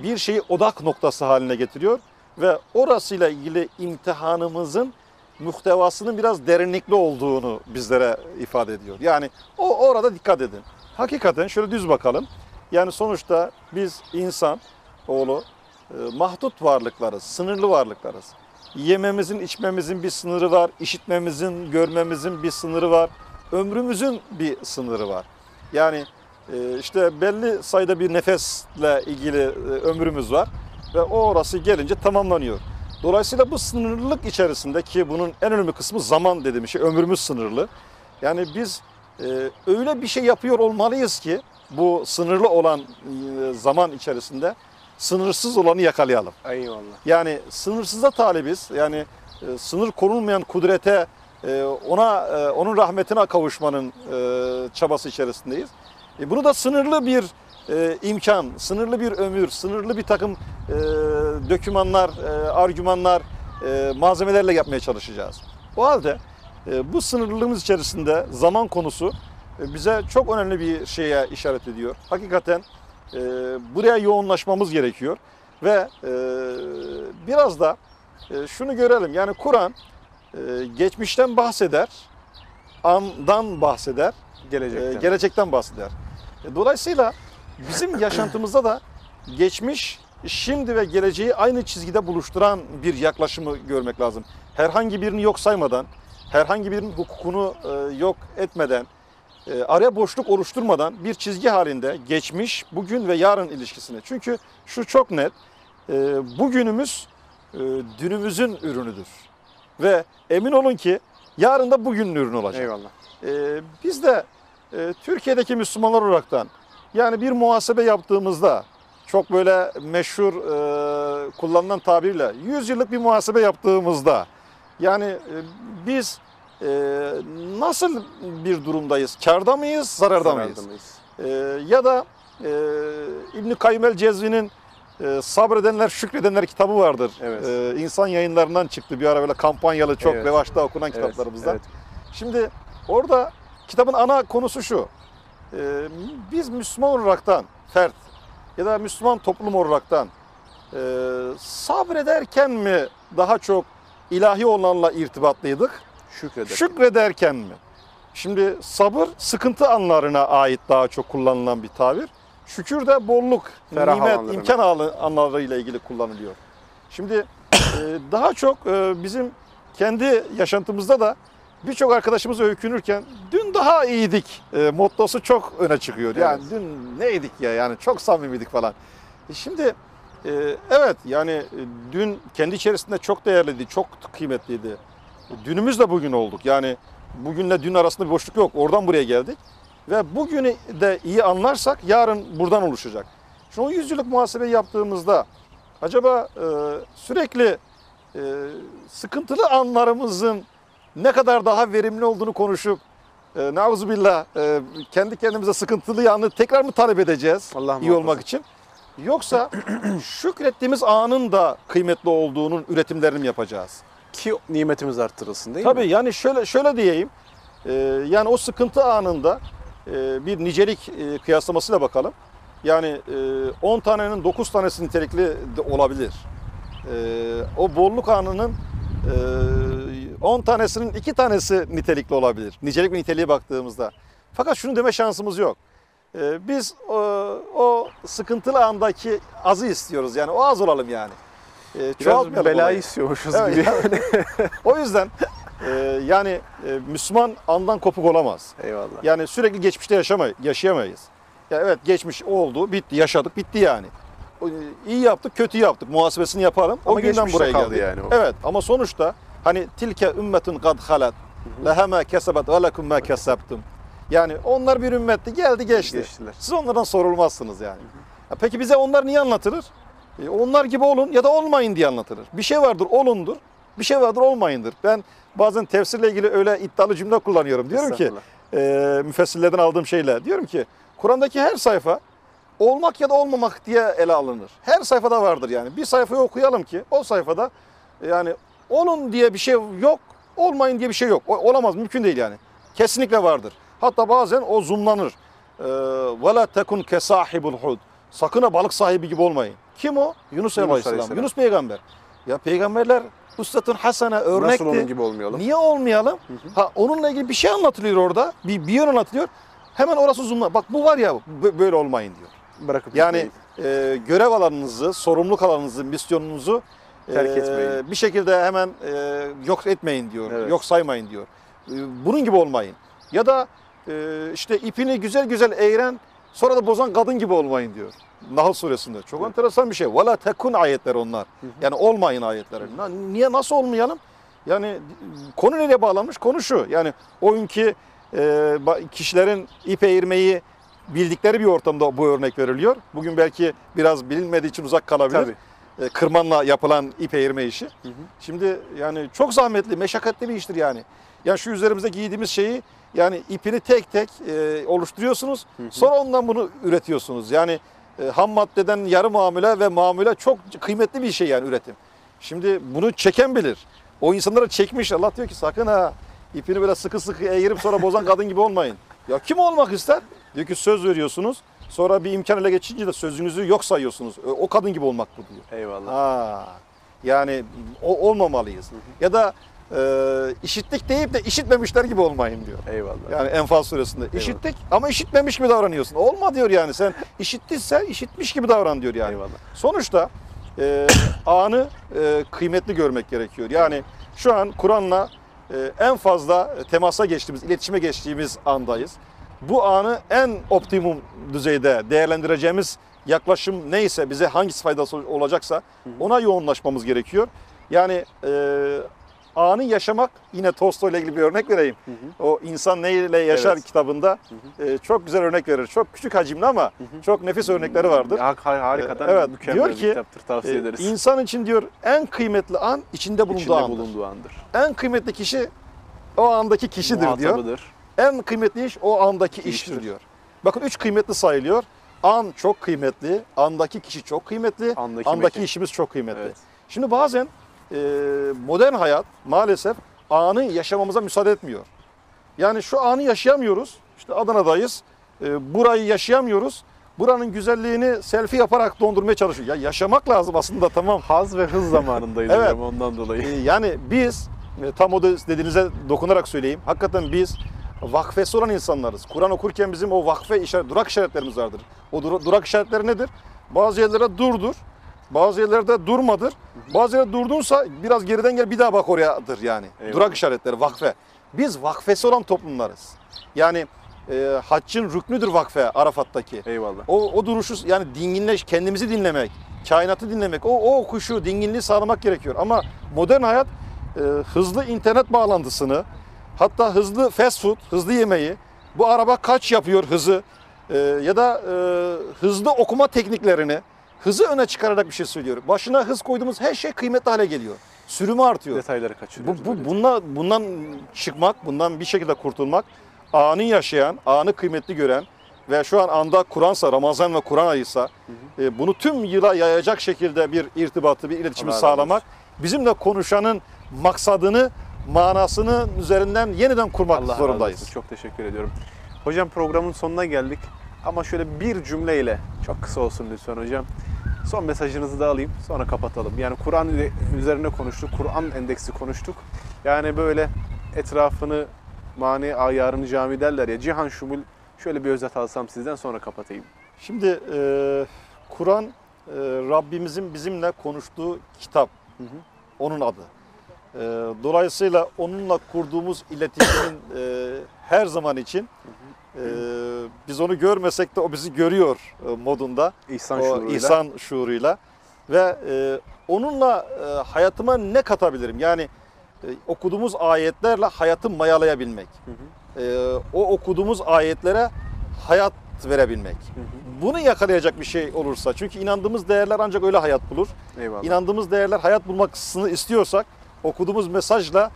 bir şeyi odak noktası haline getiriyor ve orasıyla ilgili imtihanımızın muhtevasının biraz derinlikli olduğunu bizlere ifade ediyor. Yani orada dikkat edin. Hakikaten şöyle düz bakalım. Yani sonuçta biz insan oğlu mahdut varlıklarız, sınırlı varlıklarız. Yememizin, içmemizin bir sınırı var, işitmemizin, görmemizin bir sınırı var, ömrümüzün bir sınırı var. Yani işte belli sayıda bir nefesle ilgili ömrümüz var ve orası gelince tamamlanıyor. Dolayısıyla bu sınırlılık içerisinde, ki bunun en önemli kısmı zaman dediğim şey, ömrümüz sınırlı. Yani biz öyle bir şey yapıyor olmalıyız ki bu sınırlı olan zaman içerisinde sınırsız olanı yakalayalım. Eyvallah. Yani sınırsıza talibiz. Yani sınır konulmayan kudrete, onun rahmetine kavuşmanın çabası içerisindeyiz. Bunu da sınırlı bir imkan, sınırlı bir ömür, sınırlı bir takım dokümanlar, argümanlar, malzemelerle yapmaya çalışacağız. O halde bu sınırlılığımız içerisinde zaman konusu bize çok önemli bir şeye işaret ediyor. Hakikaten buraya yoğunlaşmamız gerekiyor ve biraz da şunu görelim. Yani Kur'an geçmişten bahseder, andan bahseder, gelecekten bahseder. Dolayısıyla bizim yaşantımızda da geçmiş, şimdi ve geleceği aynı çizgide buluşturan bir yaklaşımı görmek lazım. Herhangi birini yok saymadan, herhangi birinin hukukunu yok etmeden, araya boşluk oluşturmadan bir çizgi halinde geçmiş, bugün ve yarın ilişkisini. Çünkü şu çok net, bugünümüz dünümüzün ürünüdür. Ve emin olun ki yarın da bugünün ürünü olacak. Eyvallah. Biz de Türkiye'deki Müslümanlar olaraktan, yani bir muhasebe yaptığımızda, çok böyle meşhur kullanılan tabirle 100 yıllık bir muhasebe yaptığımızda, yani biz nasıl bir durumdayız? Kârda mıyız, zararda mıyız? Ya da İbn-i Kayyum el-Cezvi'nin Sabredenler, Şükredenler kitabı vardır. Evet. İnsan Yayınlarından çıktı bir ara, böyle kampanyalı, çok Evet. revaçta okunan kitaplarımızdan. Evet. Şimdi orada kitabın ana konusu şu. Biz Müslüman olaraktan, fert ya da Müslüman toplum olaraktan sabrederken mi daha çok ilahi olanla irtibatlıydık? Şükrederken mi? Şimdi sabır sıkıntı anlarına ait daha çok kullanılan bir tabir. Şükür de bolluk, Ferah nimet, anlarına. imkan anlarıyla ilgili kullanılıyor. Şimdi daha çok bizim kendi yaşantımızda da birçok arkadaşımız öykünürken dün daha iyiydik mottosu çok öne çıkıyor. Yani Evet. dün neydik ya, yani çok samimiydik falan. Şimdi Evet yani dün kendi içerisinde çok değerliydi, çok kıymetliydi. Dünümüz de bugün olduk. Yani bugünle dün arasında bir boşluk yok. Oradan buraya geldik. Ve bugünü de iyi anlarsak yarın buradan oluşacak. Şimdi o 100 yıllık muhasebeyi yaptığımızda acaba sürekli sıkıntılı anlarımızın ne kadar daha verimli olduğunu konuşup nauzubillah kendi kendimize sıkıntılı yanı tekrar mı talep edeceğiz Allah iyi olmak için? Yoksa şükrettiğimiz anın da kıymetli olduğunun üretimlerini mi yapacağız? Ki nimetimiz arttırılsın değil mi? Tabii yani şöyle diyeyim. Yani o sıkıntı anında bir nicelik kıyaslamasıyla bakalım. Yani 10 tanenin 9 tanesi nitelikli de olabilir. O bolluk anının 10 tanesinin 2 tanesi nitelikli olabilir. Nicelik ve niteliğe baktığımızda. Fakat şunu deme şansımız yok. Biz o sıkıntılı andaki azı istiyoruz. Yani o az olalım yani. Biraz belayı istiyormuşuz evet, gibi. Yani, o yüzden yani Müslüman andan kopuk olamaz. Eyvallah. Yani sürekli geçmişte yaşayamayız. Ya evet geçmiş oldu, bitti, yaşadık, bitti yani. İyi yaptık, kötü yaptık. Muhasebesini yapalım. Ama o günden geçmişte buraya kaldı geldik. yani o. Evet ama sonuçta hani tilke ümmetun kad halat leha ma kesebat ve lekum ma kesebtum. Yani onlar bir ümmetti, geldi geçti. Geçtiler. Siz onlardan sorulmazsınız yani. Ya peki bize onlar niye anlatılır? Onlar gibi olun ya da olmayın diye anlatılır. Bir şey vardır olundur, bir şey vardır olmayındır. Ben bazen tefsirle ilgili öyle iddialı cümle kullanıyorum. Diyorum ki müfessirlerden aldığım şeyle diyorum ki Kur'an'daki her sayfa olmak ya da olmamak diye ele alınır. Her sayfada vardır yani. Bir sayfayı okuyalım ki o sayfada yani olun diye bir şey yok, olmayın diye bir şey yok. Olamaz, mümkün değil yani. Kesinlikle vardır. Hatta bazen o zoomlanır. وَلَا تَكُنْ كَسَاحِبُ الْحُدْ Sakın ha balık sahibi gibi olmayın. Kim o? Yunus Aleyhisselam. Yunus peygamber. Ya peygamberler üsvetun hasene örnekti. Nasıl onun gibi olmayalım? Niye olmayalım? Ha onunla ilgili bir şey anlatılıyor orada. Bir yön anlatılıyor. Hemen orası zoomla. Bak bu var ya böyle olmayın diyor. Bırakıp yani görev alanınızı, sorumluluk alanınızı, misyonunuzu terk etmeyin. Bir şekilde hemen yok etmeyin diyor. Evet. Yok saymayın diyor. Bunun gibi olmayın. Ya da işte ipini güzel güzel eğren sonra da bozan kadın gibi olmayın diyor. Nahl suresinde. Çok enteresan bir şey. وَلَا tekun ayetler onlar. Yani olmayın ayetleri. Niye nasıl olmayalım? Yani konu nereye bağlanmış? Konu şu. Yani o günkü kişilerin ip eğirmeyi bildikleri bir ortamda bu örnek veriliyor. Bugün belki biraz bilinmediği için uzak kalabilir. Tabii. Kırmanla yapılan ip eğirme işi. Şimdi yani çok zahmetli, meşakkatli bir iştir yani. Yani şu üzerimizde giydiğimiz şeyi yani ipini tek tek oluşturuyorsunuz. Sonra ondan bunu üretiyorsunuz. Yani ham maddeden yarı mamule ve mamule çok kıymetli bir şey yani üretim. Şimdi bunu çeken bilir. O insanlara çekmiş. Allah diyor ki sakın ha ipini böyle sıkı sıkı eğirip sonra bozan kadın gibi olmayın. Ya kim olmak ister? Diyor ki söz veriyorsunuz. Sonra bir imkan ele geçince de sözünüzü yok sayıyorsunuz. O kadın gibi olmak bu diyor. Eyvallah. Ha, yani olmamalıyız. Ya da işittik deyip de işitmemişler gibi olmayın diyor. Eyvallah. Yani Enfal suresinde. Eyvallah. İşittik ama işitmemiş gibi davranıyorsun. Olma diyor yani sen işittiysen işitmiş gibi davran diyor yani. Eyvallah. Sonuçta anı kıymetli görmek gerekiyor. Yani şu an Kur'an'la en fazla temasa geçtiğimiz, iletişime geçtiğimiz andayız. Bu anı en optimum düzeyde değerlendireceğimiz yaklaşım neyse, bize hangisi faydası olacaksa ona yoğunlaşmamız gerekiyor. Yani anı yaşamak, yine Tolstoy ile ilgili bir örnek vereyim. O İnsan Neyle Yaşar kitabında çok güzel örnek verir. Çok küçük hacimli ama çok nefis örnekleri vardır. Harikadan Evet, mükemmel diyor bir ki, kitaptır. Tavsiye ederiz. İnsan için diyor en kıymetli an içinde bulunduğu andır. bulunduğu andır. En kıymetli kişi o andaki kişidir diyor. Muhatabıdır. En kıymetli iş o andaki iştir diyor. Bakın 3 kıymetli sayılıyor. An çok kıymetli, andaki kişi çok kıymetli, andaki işimiz çok kıymetli. Evet. Şimdi bazen modern hayat maalesef anı yaşamamıza müsaade etmiyor. Yani şu anı yaşayamıyoruz. İşte Adana'dayız. Burayı yaşayamıyoruz. Buranın güzelliğini selfie yaparak dondurmaya çalışıyor. Ya yaşamak lazım aslında, tamam. Haz ve hız zamanındayız Evet. hocam, ondan dolayı. Yani biz tam o dediğinize dokunarak söyleyeyim. Hakikaten biz vakfesi olan insanlarız. Kur'an okurken bizim o vakfe durak işaretlerimiz vardır. O durak işaretleri nedir? Bazı yerlere durdur. Bazı yerlerde durmadır. Bazı yerlerde durdunsa biraz geriden gel bir daha bak orayadır yani. Eyvallah. Durak işaretleri, vakfe. Biz vakfesi olan toplumlarız. Yani haccın rüknüdür vakfe Arafat'taki. Eyvallah. O duruşu yani kendimizi dinlemek, kainatı dinlemek, o huşu, dinginliği sağlamak gerekiyor. Ama modern hayat hızlı internet bağlantısını, hatta hızlı fast food, hızlı yemeği, bu araba kaç yapıyor hızı ya da hızlı okuma tekniklerini, hızı öne çıkararak bir şey söylüyorum. Başına hız koyduğumuz her şey kıymetli hale geliyor. Sürümü artıyor. Detayları kaçırıyoruz. Bundan çıkmak, bundan bir şekilde kurtulmak, anı yaşayan, anı kıymetli gören ve şu an anda Kur'ansa, Ramazan ve Kur'an ayıysa bunu tüm yıla yayacak şekilde bir irtibatı, bir iletişimi Allah razı sağlamak, bizimle konuşanın maksadını, manasını üzerinden yeniden kurmak Allah razı zorundayız. olsun. Çok teşekkür ediyorum. Hocam programın sonuna geldik. Ama şöyle bir cümleyle, çok kısa olsun lütfen hocam. Son mesajınızı da alayım, sonra kapatalım. Yani Kur'an üzerine konuştuk, Kur'an endeksi konuştuk. Yani böyle etrafını, mani ayarını cami derler ya, cihan şumul. Şöyle bir özet alsam sizden, sonra kapatayım. Şimdi Kur'an Rabbimizin bizimle konuştuğu kitap. Onun adı. Dolayısıyla onunla kurduğumuz iletişimin her zaman için biz onu görmesek de o bizi görüyor modunda. İhsan şuuruyla. Ve onunla hayatıma ne katabilirim? Yani okuduğumuz ayetlerle hayatı mayalayabilmek. O okuduğumuz ayetlere hayat verebilmek. Bunu yakalayacak bir şey olursa, çünkü inandığımız değerler ancak öyle hayat bulur. Eyvallah. İnandığımız değerler hayat bulmasını istiyorsak okuduğumuz mesajla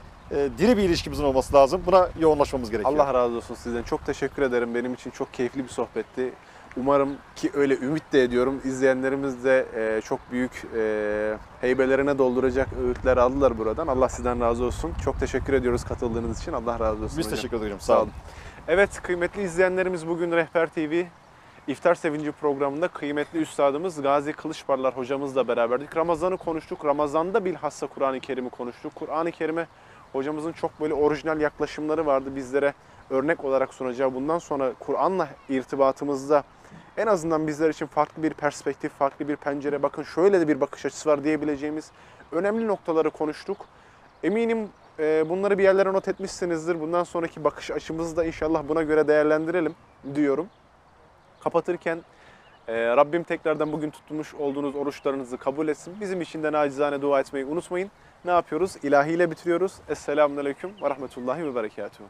diri bir ilişkimizin olması lazım. Buna yoğunlaşmamız gerekiyor. Allah razı olsun sizden. Çok teşekkür ederim. Benim için çok keyifli bir sohbetti. Umarım ki öyle ümit de ediyorum. İzleyenlerimiz de çok büyük heybelerine dolduracak öğütler aldılar buradan. Allah sizden razı olsun. Çok teşekkür ediyoruz katıldığınız için. Allah razı olsun. Biz hocam. teşekkür ederim. Sağ olun. Evet kıymetli izleyenlerimiz, bugün Rehber TV İftar Sevinci programında kıymetli üstadımız Gazi Kılıçparlar hocamızla beraberdik. Ramazan'ı konuştuk. Ramazan'da bilhassa Kur'an-ı Kerim'i konuştuk. Kur'an-ı Kerim'e hocamızın çok böyle orijinal yaklaşımları vardı. Bizlere örnek olarak sunacağı, bundan sonra Kur'an'la irtibatımızda en azından bizler için farklı bir perspektif, farklı bir pencere, bakın şöyle de bir bakış açısı var diyebileceğimiz önemli noktaları konuştuk. Eminim bunları bir yerlere not etmişsinizdir. Bundan sonraki bakış açımızı da inşallah buna göre değerlendirelim diyorum. Kapatırken Rabbim tekrardan bugün tutmuş olduğunuz oruçlarınızı kabul etsin. Bizim için de nacizane dua etmeyi unutmayın. Ne yapıyoruz? İlahiyle bitiriyoruz. Esselamunaleyküm ve rahmetullahi ve berekatuhu.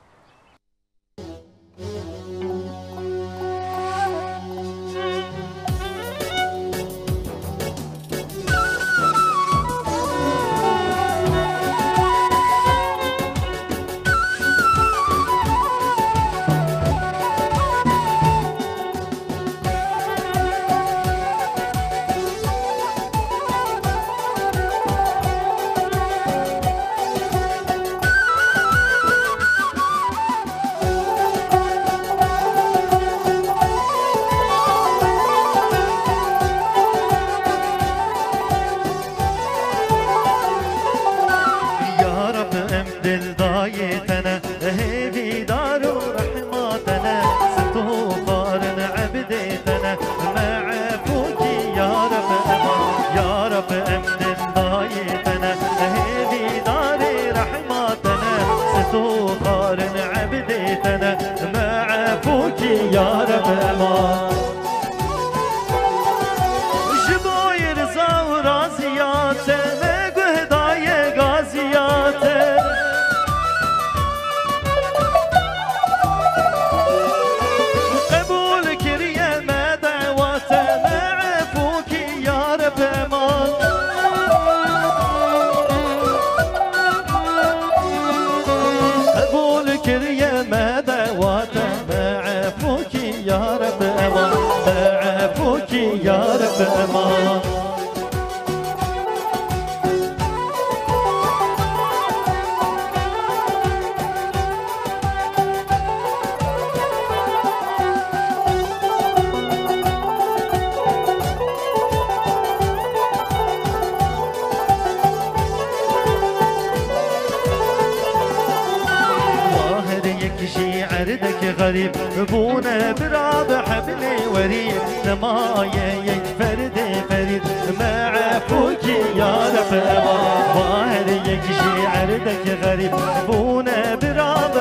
غريب بونا براب حبلي وريد نمايا يكفرد فريد ما عفوك يا رب ظاهر يكشي عردك غريب بونا براب